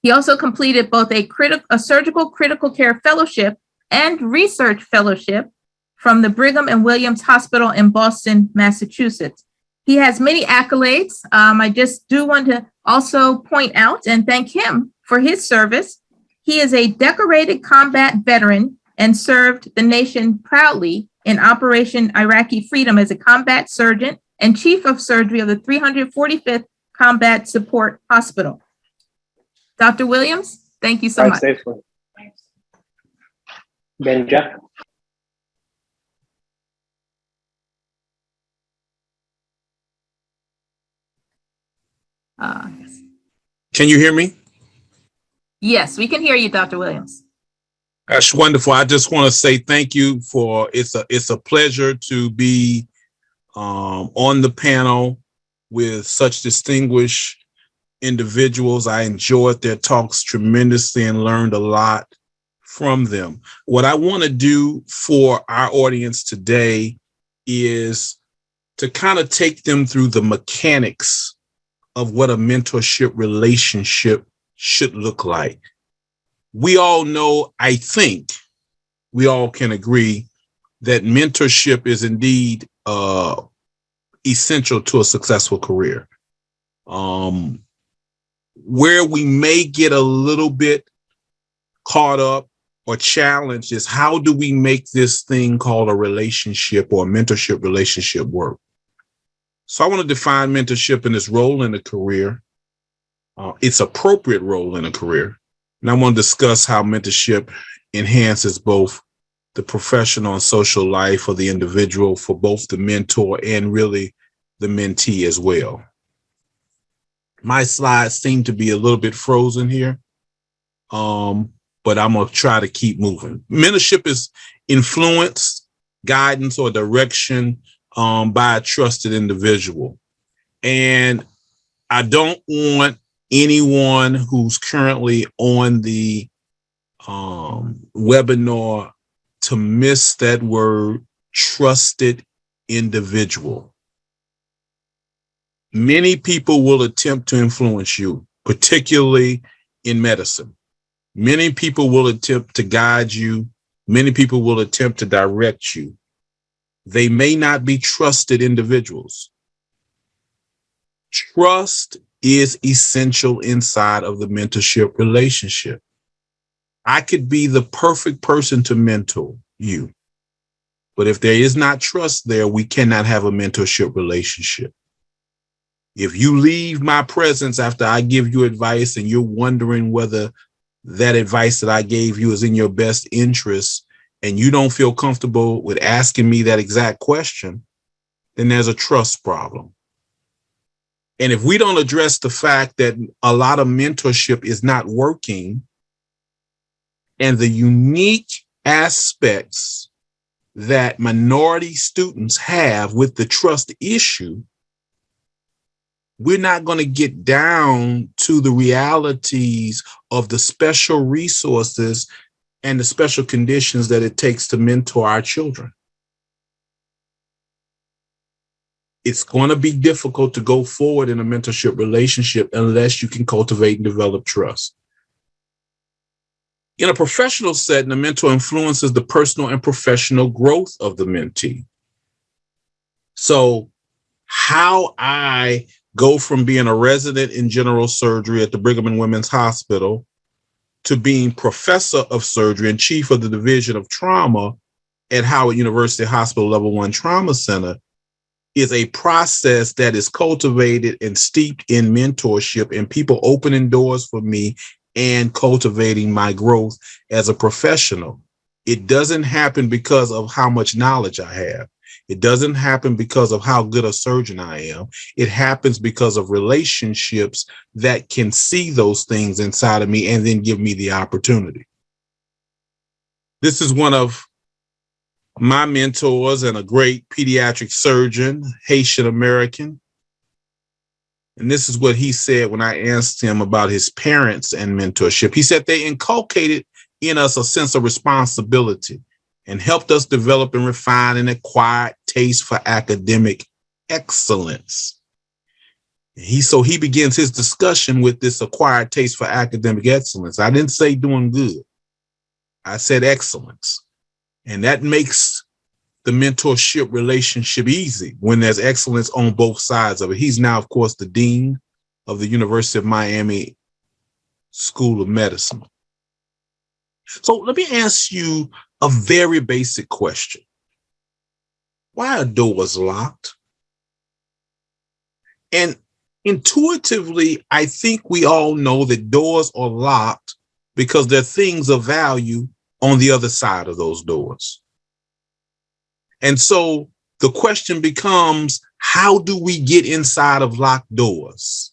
He also completed both a surgical critical care fellowship and research fellowship from the Brigham and Williams Hospital in Boston, Massachusetts. He has many accolades. I just do want to also point out and thank him for his service. He is a decorated combat veteran and served the nation proudly in Operation Iraqi Freedom as a combat surgeon and chief of surgery of the 345th Combat Support Hospital. Dr. Williams, thank you so much. Safely. Benja. Yes. Can you hear me? Yes, we can hear you, Dr. Williams. That's wonderful. I just want to say thank you for it's a pleasure to be on the panel with such distinguished individuals. I enjoyed their talks tremendously and learned a lot from them. What I want to do for our audience today is to kind of take them through the mechanics of what a mentorship relationship should look like. We all know, I think we all can agree that mentorship is indeed essential to a successful career. Where we may get a little bit caught up or challenged is how do we make this thing called a relationship or a mentorship relationship work? So I want to define mentorship and its role in a career, its appropriate role in a career. And I want to discuss how mentorship enhances both the professional and social life of the individual, for both the mentor and really the mentee as well. My slides seem to be a little bit frozen here, but I'm going to try to keep moving. Mentorship is influence, guidance, or direction by a trusted individual. And I don't want anyone who's currently on the webinar to miss that word, trusted individual. Many people will attempt to influence you, particularly in medicine. Many people will attempt to guide you. Many people will attempt to direct you. They may not be trusted individuals. Trust is essential inside of the mentorship relationship. I could be the perfect person to mentor you, but if there is not trust there, we cannot have a mentorship relationship. If you leave my presence after I give you advice and you're wondering whether that advice that I gave you is in your best interest, and you don't feel comfortable with asking me that exact question, then there's a trust problem. And if we don't address the fact that a lot of mentorship is not working, and the unique aspects that minority students have with the trust issue, we're not going to get down to the realities of the special resources and the special conditions that it takes to mentor our children. It's going to be difficult to go forward in a mentorship relationship unless you can cultivate and develop trust. In a professional setting, the mentor influences the personal and professional growth of the mentee. So how I go from being a resident in general surgery at the Brigham and Women's Hospital to being professor of surgery and chief of the division of trauma at Howard University Hospital Level 1 Trauma Center is a process that is cultivated and steeped in mentorship and people opening doors for me and cultivating my growth as a professional. It doesn't happen because of how much knowledge I have. It doesn't happen because of how good a surgeon I am. It happens because of relationships that can see those things inside of me and then give me the opportunity. This is one of my mentors and a great pediatric surgeon, Haitian American. And this is what he said when I asked him about his parents and mentorship. He said they inculcated in us a sense of responsibility and helped us develop and refine an acquired taste for academic excellence. So he begins his discussion with this acquired taste for academic excellence. I didn't say doing good. I said excellence. And that makes the mentorship relationship easy when there's excellence on both sides of it. He's now, of course, the dean of the University of Miami School of Medicine. So let me ask you a very basic question. Why are doors locked? And intuitively, I think we all know that doors are locked because there are things of value on the other side of those doors. And so the question becomes, how do we get inside of locked doors?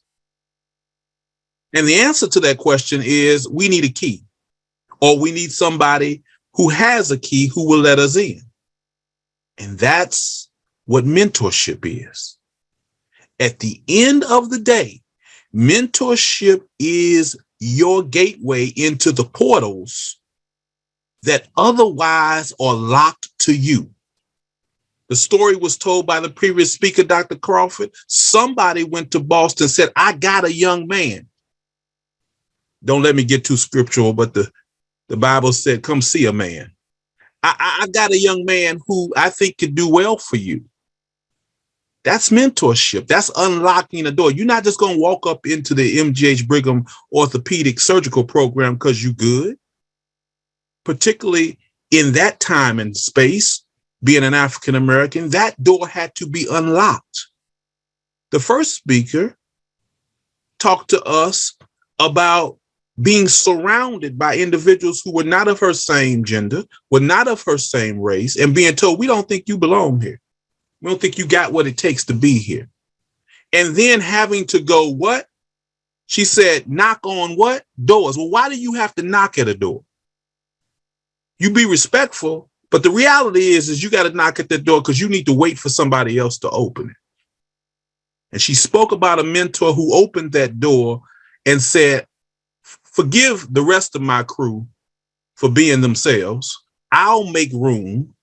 And the answer to that question is we need a key, or we need somebody who has a key who will let us in. And that's what mentorship is. At the end of the day, mentorship is your gateway into the portals that otherwise are locked to you. The story was told by the previous speaker, Dr. Crawford. Somebody went to Boston and said, I got a young man. Don't let me get too scriptural, but the Bible said, come see a man. I got a young man who I think could do well for you. That's mentorship. That's unlocking a door. You're not just going to walk up into the MGH Brigham orthopedic surgical program because you're good. Particularly in that time and space, being an African American, that door had to be unlocked. The first speaker talked to us about being surrounded by individuals who were not of her same gender, were not of her same race, and being told, we don't think you belong here. We don't think you got what it takes to be here. And then having to go, what? She said, knock on what? Doors. Well, why do you have to knock at a door? You be respectful, but the reality is you got to knock at the door because you need to wait for somebody else to open it. And she spoke about a mentor who opened that door and said, forgive the rest of my crew for being themselves. I'll make room.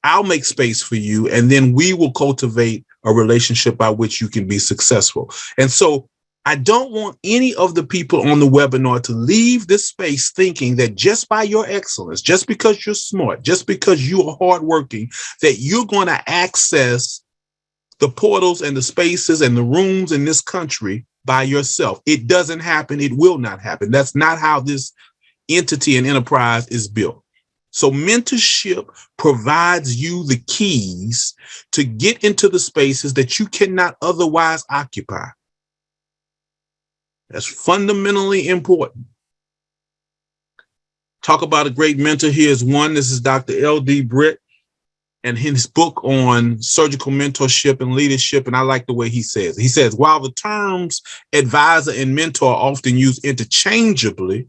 I'll make space for you. And then we will cultivate a relationship by which you can be successful. And so I don't want any of the people on the webinar to leave this space thinking that just by your excellence, just because you're smart, just because you are hardworking, that you're going to access the portals and the spaces and the rooms in this country by yourself. It doesn't happen. It will not happen. That's not how this entity and enterprise is built. So mentorship provides you the keys to get into the spaces that you cannot otherwise occupy. That's fundamentally important. Talk about a great mentor. Here's one. This is Dr. L.D. Britt and his book on surgical mentorship and leadership. And I like the way he says it. He says, while the terms advisor and mentor are often used interchangeably,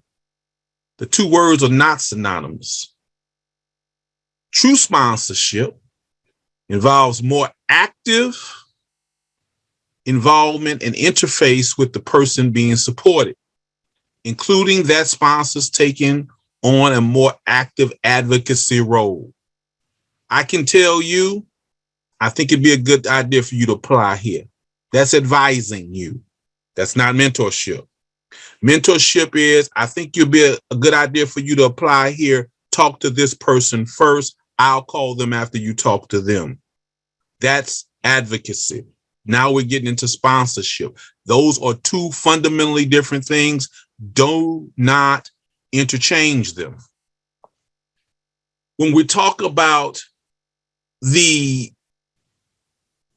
the two words are not synonymous. True sponsorship involves more active involvement and interface with the person being supported, including that sponsors taking on a more active advocacy role. I can tell you, I think it'd be a good idea for you to apply here. That's advising you. That's not mentorship. Mentorship is, I think it'd be a good idea for you to apply here. Talk to this person first. I'll call them after you talk to them. That's advocacy. Now we're getting into sponsorship. Those are two fundamentally different things. Do not interchange them. When we talk about the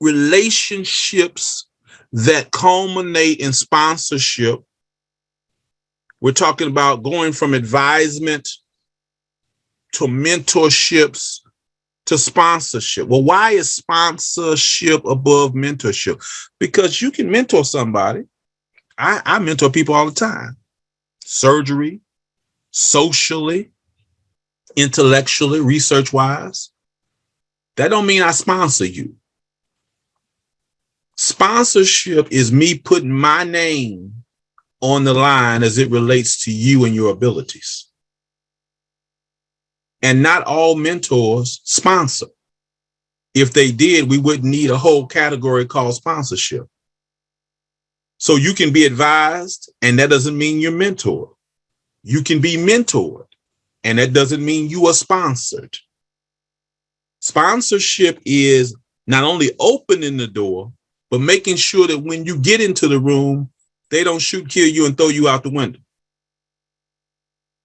relationships that culminate in sponsorship, we're talking about going from advisement to mentorships to sponsorship. Well, why is sponsorship above mentorship? Because you can mentor somebody. I mentor people all the time. Surgery, socially, intellectually, research-wise. That don't mean I sponsor you. Sponsorship is me putting my name on the line as it relates to you and your abilities. And not all mentors sponsor. If they did, we wouldn't need a whole category called sponsorship. So you can be advised, and that doesn't mean you're mentored. You can be mentored, and that doesn't mean you are sponsored. Sponsorship is not only opening the door, but making sure that when you get into the room, they don't shoot, kill you, and throw you out the window.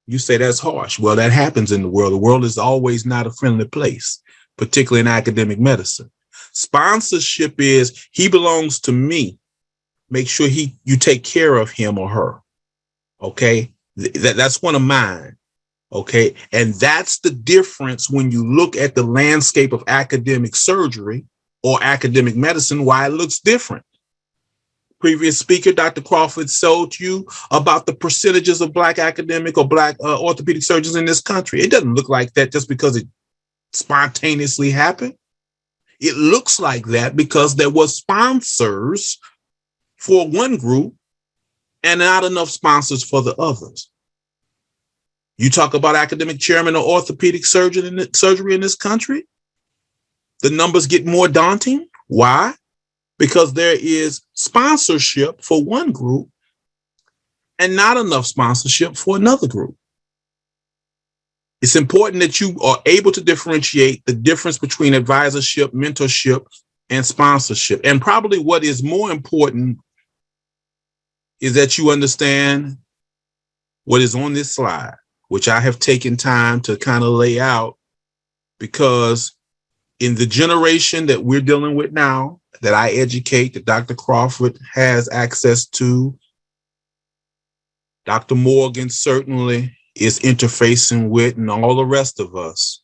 You say that's harsh. Well, that happens in the world. The world is always not a friendly place, particularly in academic medicine. Sponsorship is he belongs to me. Make sure you take care of him or her. Okay, that's one of mine. Okay, and that's the difference when you look at the landscape of academic surgery or academic medicine, why it looks different. Previous speaker, Dr. Crawford, told you about the percentages of Black academic or Black orthopedic surgeons in this country. It doesn't look like that just because it spontaneously happened. It looks like that because there were sponsors for one group and not enough sponsors for the others. You talk about academic chairman or orthopedic surgery in this country, the numbers get more daunting. Why? Because there is sponsorship for one group and not enough sponsorship for another group. It's important that you are able to differentiate the difference between advisorship, mentorship, and sponsorship. And probably what is more important is that you understand what is on this slide, which I have taken time to kind of lay out, because in the generation that we're dealing with now, that I educate, that Dr. Crawford has access to, Dr. Morgan certainly is interfacing with, and all the rest of us.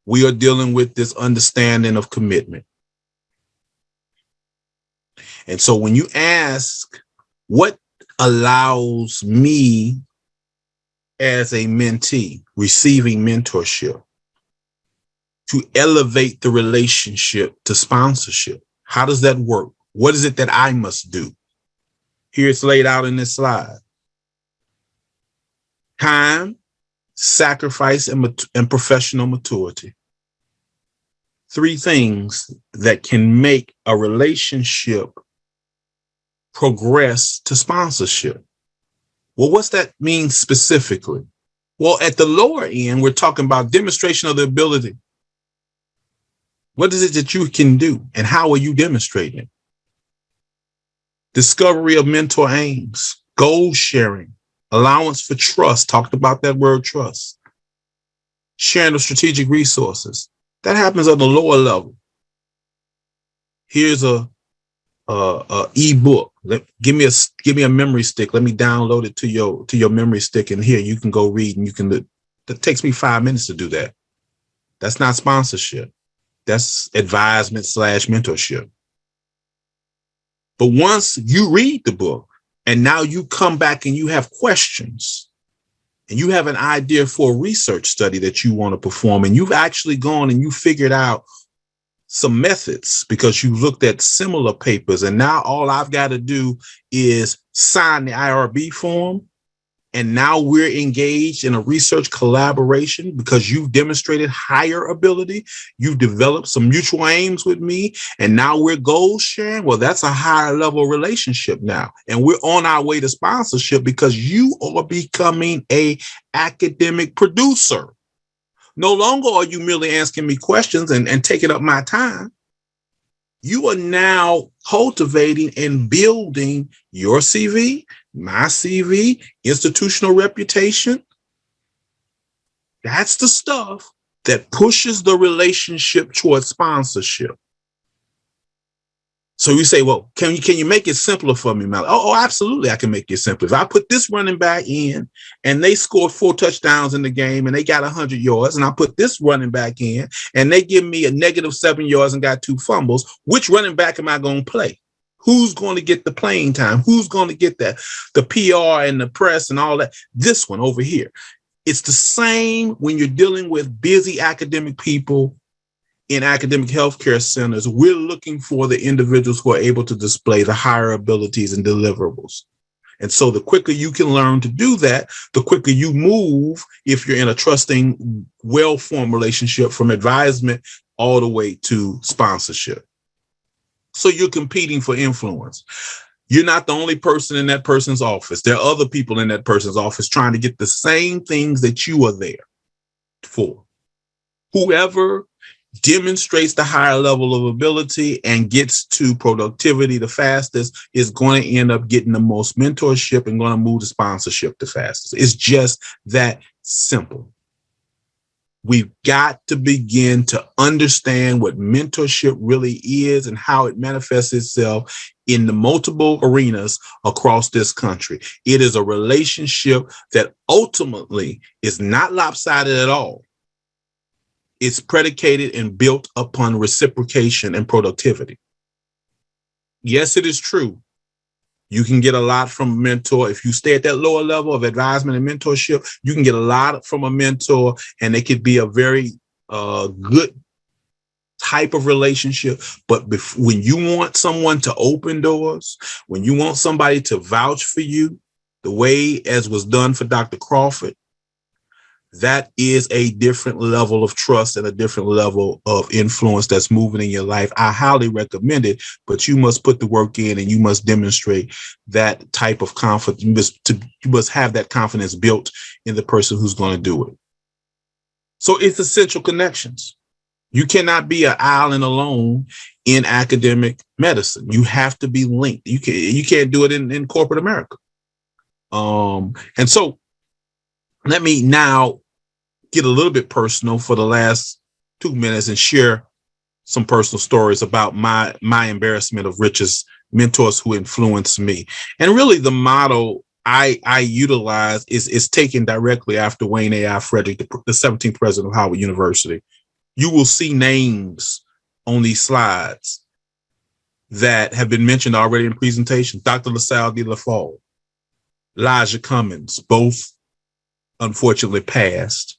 We are dealing with this understanding of commitment. And so when you ask, what allows me as a mentee receiving mentorship to elevate the relationship to sponsorship? How does that work? What is it that I must do? Here it's laid out in this slide. Time, sacrifice, and professional maturity. 3 things that can make a relationship progress to sponsorship. Well, what's that mean specifically? Well, at the lower end, we're talking about demonstration of the ability. What is it that you can do, and how are you demonstrating? Discovery of mentor aims, goal sharing, allowance for trust. Talked about that word trust. Sharing of strategic resources. That happens on the lower level. Here's a ebook. Give me a memory stick. Let me download it to your memory stick, and here you can go read, and you can. That takes me 5 minutes to do that. That's not sponsorship. That's advisement / mentorship. But once you read the book and now you come back and you have questions and you have an idea for a research study that you want to perform, and you've actually gone and you figured out some methods because you looked at similar papers, and now all I've got to do is sign the IRB form. And now we're engaged in a research collaboration because you've demonstrated higher ability. You've developed some mutual aims with me, and now we're goal sharing. Well, that's a higher level relationship now. And we're on our way to sponsorship because you are becoming an academic producer. No longer are you merely asking me questions and taking up my time. You are now cultivating and building your CV, my CV, institutional reputation. That's the stuff that pushes the relationship towards sponsorship. So you say, well, can you make it simpler for me, Mallory? Oh, absolutely, I can make it simpler. If I put this running back in and they scored 4 touchdowns in the game and they got 100 yards, and I put this running back in and they give me a -7 yards and got 2 fumbles, which running back am I going to play? Who's going to get the playing time? Who's going to get that? The PR and the press and all that. This one over here. It's the same when you're dealing with busy academic people in academic healthcare centers. We're looking for the individuals who are able to display the higher abilities and deliverables. And so the quicker you can learn to do that, the quicker you move if you're in a trusting, well-formed relationship from advisement all the way to sponsorship. So you're competing for influence. You're not the only person in that person's office. There are other people in that person's office trying to get the same things that you are there for. Whoever demonstrates the higher level of ability and gets to productivity the fastest is going to end up getting the most mentorship and going to move to sponsorship the fastest. It's just that simple. We've got to begin to understand what mentorship really is and how it manifests itself in the multiple arenas across this country. It is a relationship that ultimately is not lopsided at all. It's predicated and built upon reciprocation and productivity. Yes, it is true. You can get a lot from a mentor. If you stay at that lower level of advisement and mentorship, you can get a lot from a mentor, and it could be a very good type of relationship. But when you want someone to open doors, when you want somebody to vouch for you, the way as was done for Dr. Crawford, that is a different level of trust and a different level of influence that's moving in your life. I highly recommend it, but you must put the work in and you must demonstrate that type of confidence. You must have that confidence built in the person who's going to do it. So it's essential connections. You cannot be an island alone in academic medicine. You have to be linked. You can't do it in corporate America. And so let me now get a little bit personal for the last 2 minutes and share some personal stories about my embarrassment of riches, mentors who influenced me. And really the motto I utilize is taken directly after Wayne A.I. Frederick, the 17th president of Howard University. You will see names on these slides that have been mentioned already in presentations. Dr. LaSalle de la Folle, Elijah Cummings, both unfortunately passed.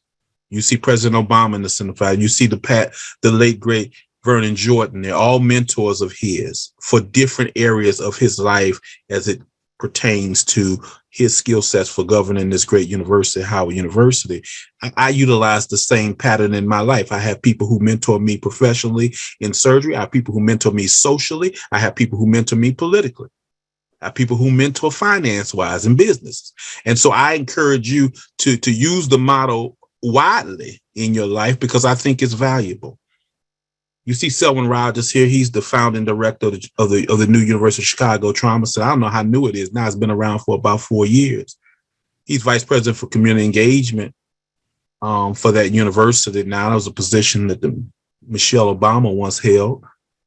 You see President Obama in the center. You see the late, great Vernon Jordan. They're all mentors of his for different areas of his life as it pertains to his skill sets for governing this great university, Howard University. I utilize the same pattern in my life. I have people who mentor me professionally in surgery. I have people who mentor me socially. I have people who mentor me politically. I have people who mentor finance-wise in business. And so I encourage you to use the model widely in your life because I think it's valuable. You see Selma Rogers here. He's the founding director of the new University of Chicago Trauma Center. I don't know how new it is now. It's been around for about 4 years. He's vice president for community engagement for that university. Now, that was a position that Michelle Obama once held.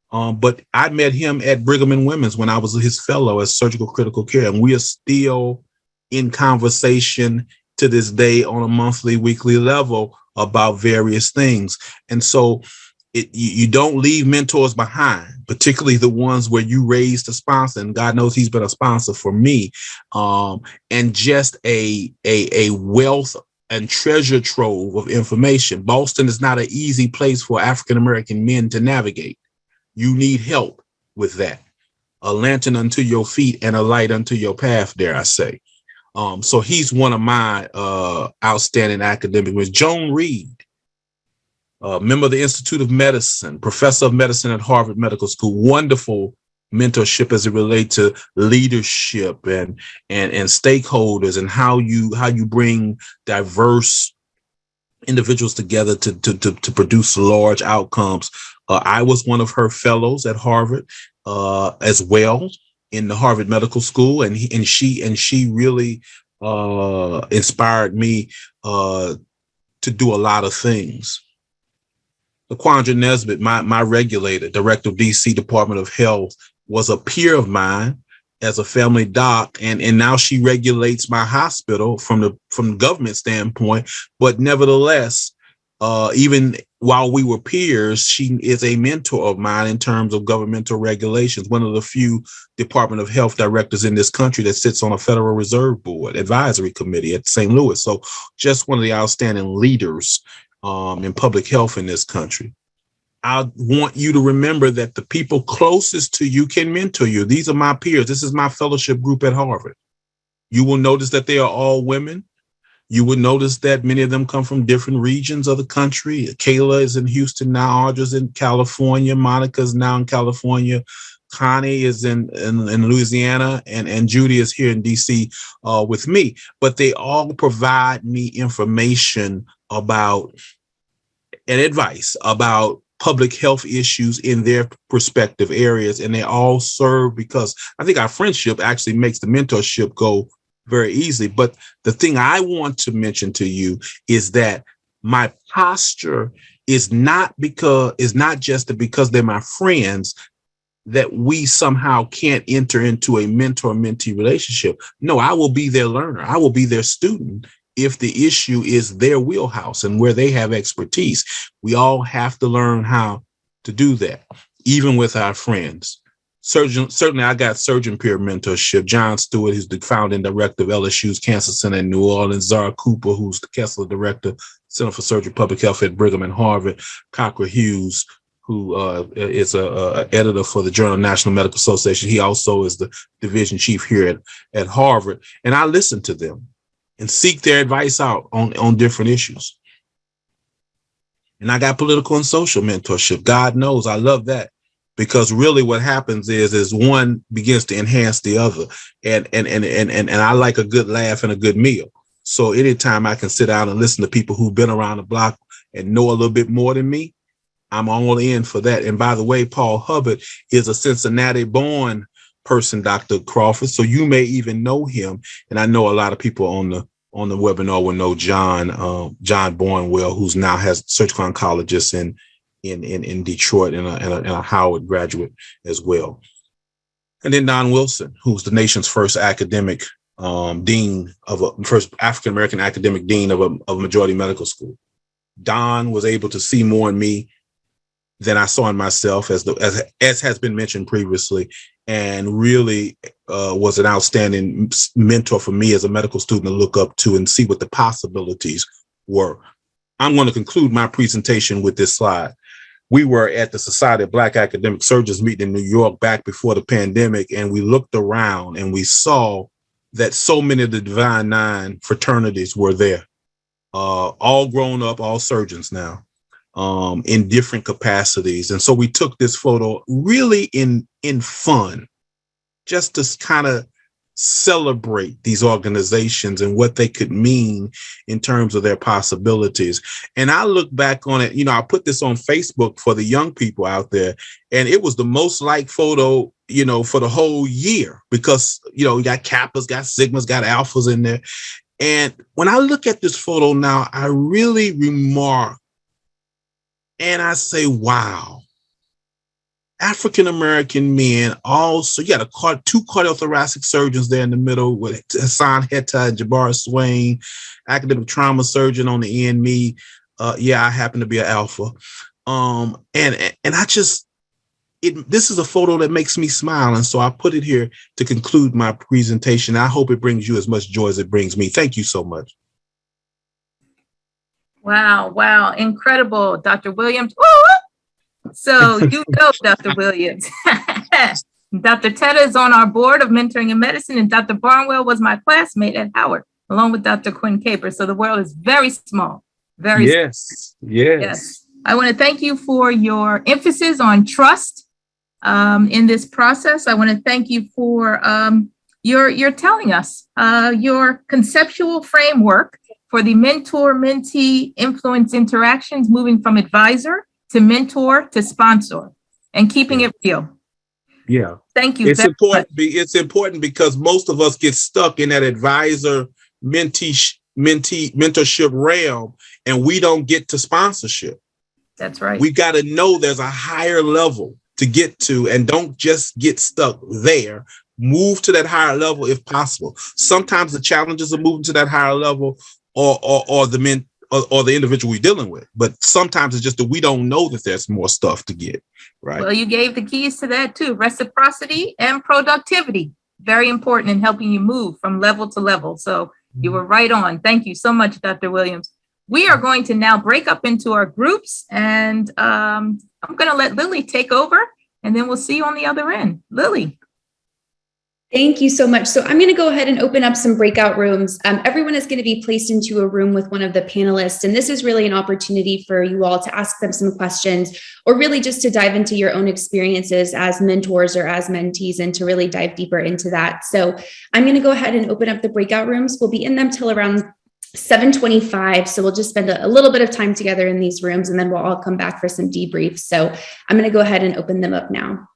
But I met him at Brigham and Women's when I was his fellow as surgical critical care. And we are still in conversation to this day on a monthly, weekly level about various things. And so you don't leave mentors behind, particularly the ones where you raised a sponsor. And God knows he's been a sponsor for me. And just a wealth and treasure trove of information. Boston is not an easy place for African-American men to navigate. You need help with that. A lantern unto your feet and a light unto your path, dare I say. So he's one of my outstanding academics. Joan Reed, member of the Institute of Medicine, professor of medicine at Harvard Medical School, wonderful mentorship as it relates to leadership and stakeholders and how you bring diverse individuals together to produce large outcomes. I was one of her fellows at Harvard as well in the Harvard Medical School, and she really inspired me to do a lot of things. LaQuandra Nesbitt, my regulator, director of DC Department of Health, was a peer of mine as a family doc, and now she regulates my hospital from the government standpoint. But nevertheless, even while we were peers, she is a mentor of mine in terms of governmental regulations. One of the few Department of Health directors in this country that sits on a Federal Reserve Board advisory committee at St. Louis. So just one of the outstanding leaders in public health in this country. I want you to remember that the people closest to you can mentor you. These are my peers. This is my fellowship group at Harvard. You will notice that they are all women. You would notice that many of them come from different regions of the country. Kayla is in Houston now. Audra's in California. Monica's now in California. Connie is in Louisiana, and Judy is here in DC with me. But they all provide me information about and advice about public health issues in their respective areas. And they all serve because I think our friendship actually makes the mentorship go very easily. But the thing I want to mention to you is that my posture is not just because they're my friends that we somehow can't enter into a mentor-mentee relationship. No, I will be their learner. I will be their student if the issue is their wheelhouse and where they have expertise. We all have to learn how to do that, even with our friends. Certainly, I got surgeon peer mentorship. John Stewart, who's the founding director of LSU's Cancer Center in New Orleans. Zara Cooper, who's the Kessler director, Center for Surgery and Public Health at Brigham and Harvard. Cochran Hughes, who is a editor for the Journal National Medical Association. He also is the division chief here at Harvard. And I listen to them and seek their advice out on different issues. And I got political and social mentorship. God knows I love that, because really what happens is one begins to enhance the other. And I like a good laugh and a good meal. So anytime I can sit down and listen to people who've been around the block and know a little bit more than me, I'm all in for that. And by the way, Paul Hubbard is a Cincinnati-born person, Dr. Crawford. So you may even know him. And I know a lot of people on the webinar will know John Bournwell, who's now has surgical oncologist in Detroit and a Howard graduate as well. And then Don Wilson, who's the nation's first academic dean of first African-American academic dean of a majority medical school. Don was able to see more in me than I saw in myself, as has been mentioned previously, and really was an outstanding mentor for me as a medical student to look up to and see what the possibilities were. I'm going to conclude my presentation with this slide. We were at the Society of Black Academic Surgeons meeting in New York back before the pandemic, and we looked around and we saw that so many of the Divine Nine fraternities were there, all grown up, all surgeons now, in different capacities. And so we took this photo really in fun, just to kind of celebrate these organizations and what they could mean in terms of their possibilities. And I look back on it, I put this on Facebook for the young people out there, and it was the most liked photo, for the whole year, because, you got Kappas, got Sigmas, got Alphas in there. And when I look at this photo now, I really remark and I say, wow, African-American men also, you got two cardiothoracic surgeons there in the middle with Hassan Hetta and Jabbar Swain, academic trauma surgeon on the NMA. I happen to be an Alpha. And I just, this is a photo that makes me smile. And so I put it here to conclude my presentation. I hope it brings you as much joy as it brings me. Thank you so much. Wow. Incredible, Dr. Williams. Woo! So Dr. Williams. Dr. Teta is on our board of mentoring in medicine, and Dr. Barnwell was my classmate at Howard, along with Dr. Quinn Caper. So the world is very small. Very small. Yes. I want to thank you for your emphasis on trust in this process. I want to thank you for your telling us your conceptual framework for the mentor-mentee influence interactions, moving from advisor to mentor to sponsor, and keeping it real. Yeah. Thank you. It's important. It's important because most of us get stuck in that advisor mentorship realm, and we don't get to sponsorship. That's right. We got to know there's a higher level to get to, and don't just get stuck there. Move to that higher level if possible. Sometimes the challenges of moving to that higher level or the individual we're dealing with. But sometimes it's just that we don't know that there's more stuff to get, right? Well, you gave the keys to that too. Reciprocity and productivity. Very important in helping you move from level to level. So you were right on. Thank you so much, Dr. Williams. We are going to now break up into our groups, and I'm going to let Lily take over, and then we'll see you on the other end. Lily. Thank you so much. So I'm going to go ahead and open up some breakout rooms. Everyone is going to be placed into a room with one of the panelists. And this is really an opportunity for you all to ask them some questions, or really just to dive into your own experiences as mentors or as mentees, and to really dive deeper into that. So I'm going to go ahead and open up the breakout rooms. We'll be in them till around 7:25. So we'll just spend a little bit of time together in these rooms, and then we'll all come back for some debriefs. So I'm going to go ahead and open them up now.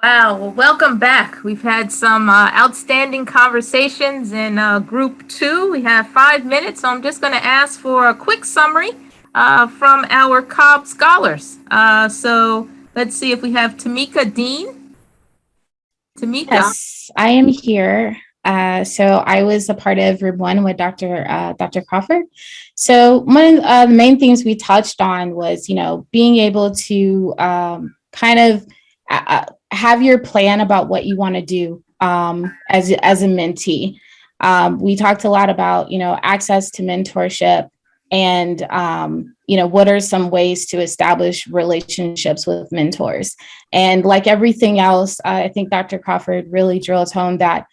Wow. Well, welcome back. We've had some outstanding conversations in group 2. We have 5 minutes, so I'm just going to ask for a quick summary from our Cobb Scholars. So let's see if we have Tamika Dean. Tamika? Yes, I am here. So I was a part of Group 1 with Dr. Crawford. So one of the main things we touched on was, being able to kind of have your plan about what you want to do as a mentee. We talked a lot about, access to mentorship and, what are some ways to establish relationships with mentors. And like everything else, I think Dr. Crawford really drilled home that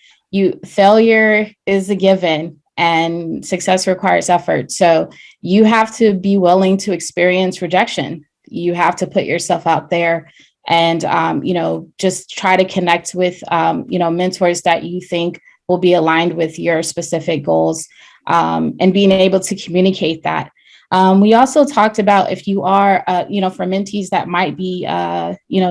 failure is a given and success requires effort. So you have to be willing to experience rejection. You have to put yourself out there and, just try to connect with, mentors that you think will be aligned with your specific goals, and being able to communicate that. We also talked about if you are, for mentees that might be,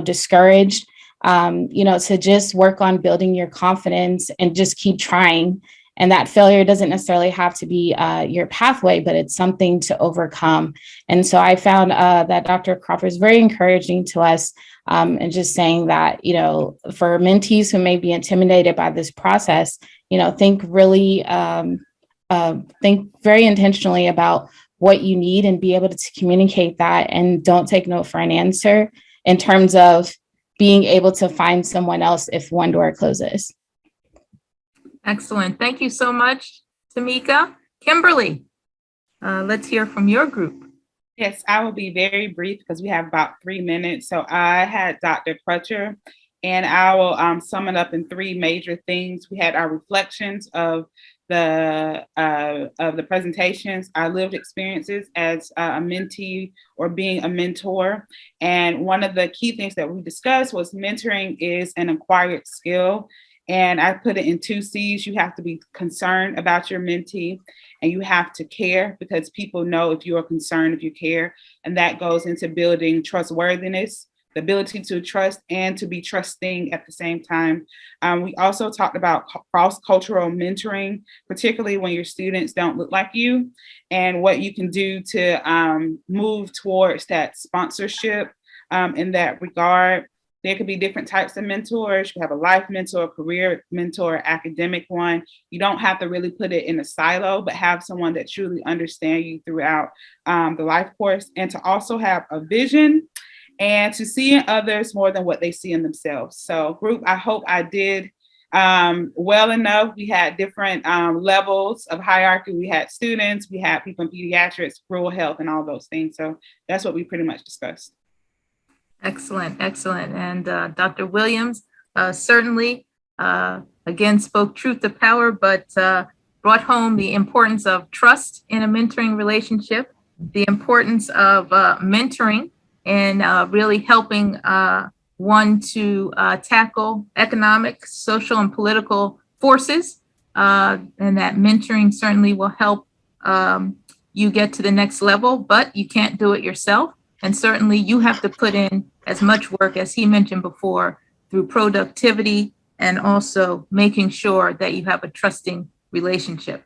discouraged, to just work on building your confidence and just keep trying And that failure doesn't necessarily have to be your pathway, but it's something to overcome. And so I found that Dr. Crawford is very encouraging to us, and just saying that, you know, for mentees who may be intimidated by this process, you know, think very intentionally about what you need and be able to communicate that, and don't take no for an answer in terms of being able to find someone else if one door closes. Excellent. Thank you so much, Tamika. Kimberly, let's hear from your group. Yes, I will be very brief because we have about 3 minutes. So I had Dr. Crutcher, and I will sum it up in 3 major things. We had our reflections of the presentations, our lived experiences as a mentee or being a mentor. And one of the key things that we discussed was mentoring is an acquired skill. And I put it in 2 C's. You have to be concerned about your mentee, and you have to care, because people know if you are concerned, if you care. And that goes into building trustworthiness, the ability to trust and to be trusting at the same time. We also talked about cross-cultural mentoring, particularly when your students don't look like you, and what you can do to move towards that sponsorship in that regard. There could be different types of mentors. You have a life mentor, a career mentor, academic one. You don't have to really put it in a silo, but have someone that truly understands you throughout the life course, and to also have a vision and to see in others more than what they see in themselves. So group, I hope I did well enough. We had different levels of hierarchy. We had students, we had people in pediatrics, rural health, and all those things. So that's what we pretty much discussed. Excellent, excellent. And Dr. Williams certainly, again, spoke truth to power, but brought home the importance of trust in a mentoring relationship, the importance of mentoring and really helping one to tackle economic, social, and political forces, and that mentoring certainly will help you get to the next level, but you can't do it yourself. And certainly you have to put in as much work as he mentioned before through productivity and also making sure that you have a trusting relationship.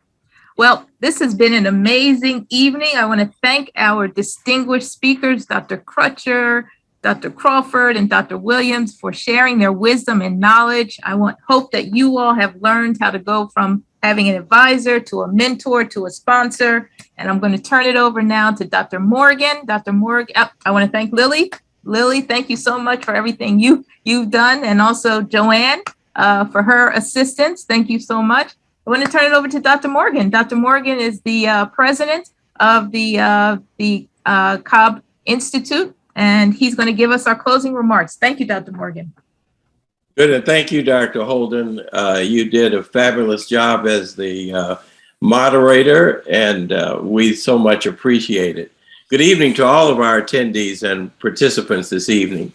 Well, this has been an amazing evening. I want to thank our distinguished speakers, Dr. Crutcher, Dr. Crawford, and Dr. Williams, for sharing their wisdom and knowledge. I hope that you all have learned how to go from having an advisor to a mentor to a sponsor. And I'm going to turn it over now to Dr. Morgan. Dr. Morgan, I want to thank Lily. Lily, thank you so much for everything you've done, and also Joanne for her assistance. Thank you so much. I want to turn it over to Dr. Morgan. Dr. Morgan is the president of the Cobb Institute, and he's going to give us our closing remarks. Thank you, Dr. Morgan. Good, and thank you, Dr. Holden. You did a fabulous job as the moderator, and we so much appreciate it. Good evening to all of our attendees and participants this evening.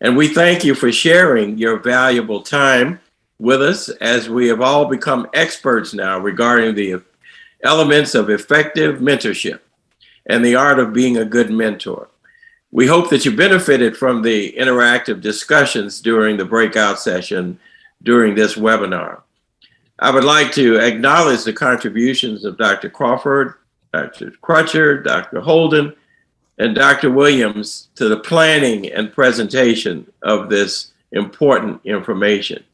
And we thank you for sharing your valuable time with us, as we have all become experts now regarding the elements of effective mentorship and the art of being a good mentor. We hope that you benefited from the interactive discussions during the breakout session during this webinar. I would like to acknowledge the contributions of Dr. Crawford, Dr. Crutcher, Dr. Holden, and Dr. Williams to the planning and presentation of this important information.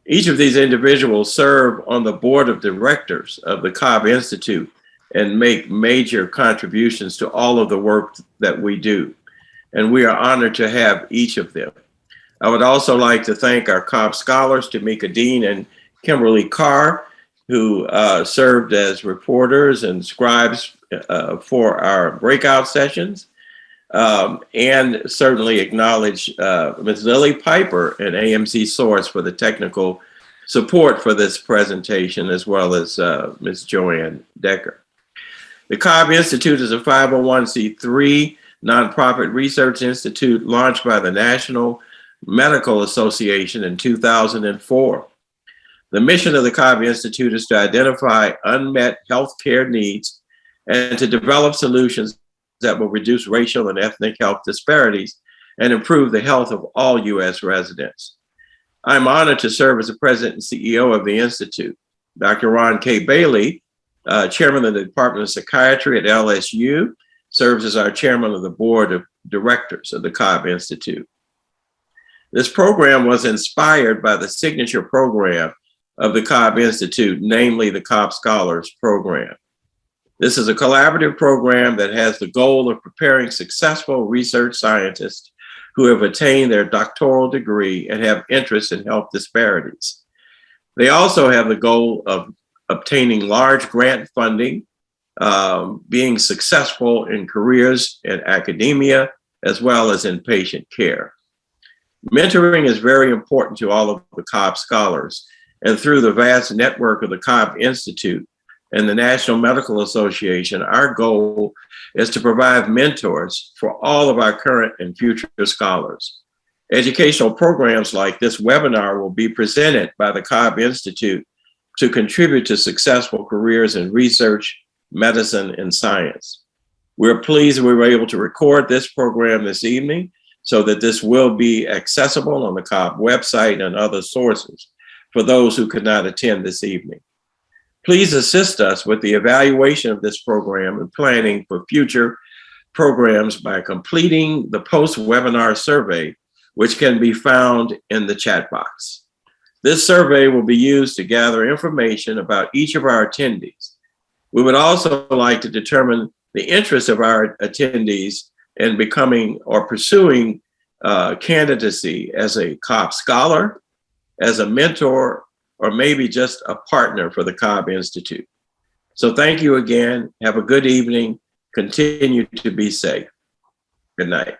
Each of these individuals serve on the board of directors of the Cobb Institute and make major contributions to all of the work that we do. And we are honored to have each of them. I would also like to thank our Cobb Scholars, Tamika Dean and Kimberly Carr, who served as reporters and scribes for our breakout sessions, and certainly acknowledge Ms. Lily Piper and AMC Source for the technical support for this presentation, as well as Ms. Joanne Decker. The Cobb Institute is a 501c3 nonprofit research institute launched by the National Medical Association in 2004. The mission of the Cobb Institute is to identify unmet healthcare needs and to develop solutions that will reduce racial and ethnic health disparities and improve the health of all U.S. residents. I'm honored to serve as the president and CEO of the Institute. Dr. Ron K. Bailey, chairman of the Department of Psychiatry at LSU, serves as our chairman of the board of directors of the Cobb Institute. This program was inspired by the signature program of the Cobb Institute, namely the Cobb Scholars program. This is a collaborative program that has the goal of preparing successful research scientists who have attained their doctoral degree and have interest in health disparities. They also have the goal of obtaining large grant funding, being successful in careers in academia, as well as in patient care. Mentoring is very important to all of the Cobb Scholars, and through the vast network of the Cobb Institute and the National Medical Association, our goal is to provide mentors for all of our current and future scholars. Educational programs like this webinar will be presented by the Cobb Institute to contribute to successful careers in research, medicine, and science. We're pleased we were able to record this program this evening so that this will be accessible on the Cobb website and other sources for those who could not attend this evening. Please assist us with the evaluation of this program and planning for future programs by completing the post-webinar survey, which can be found in the chat box. This survey will be used to gather information about each of our attendees. We would also like to determine the interest of our attendees in becoming or pursuing candidacy as a Cobb Scholar, as a mentor, or maybe just a partner for the Cobb Institute. So thank you again. Have a good evening. Continue to be safe. Good night.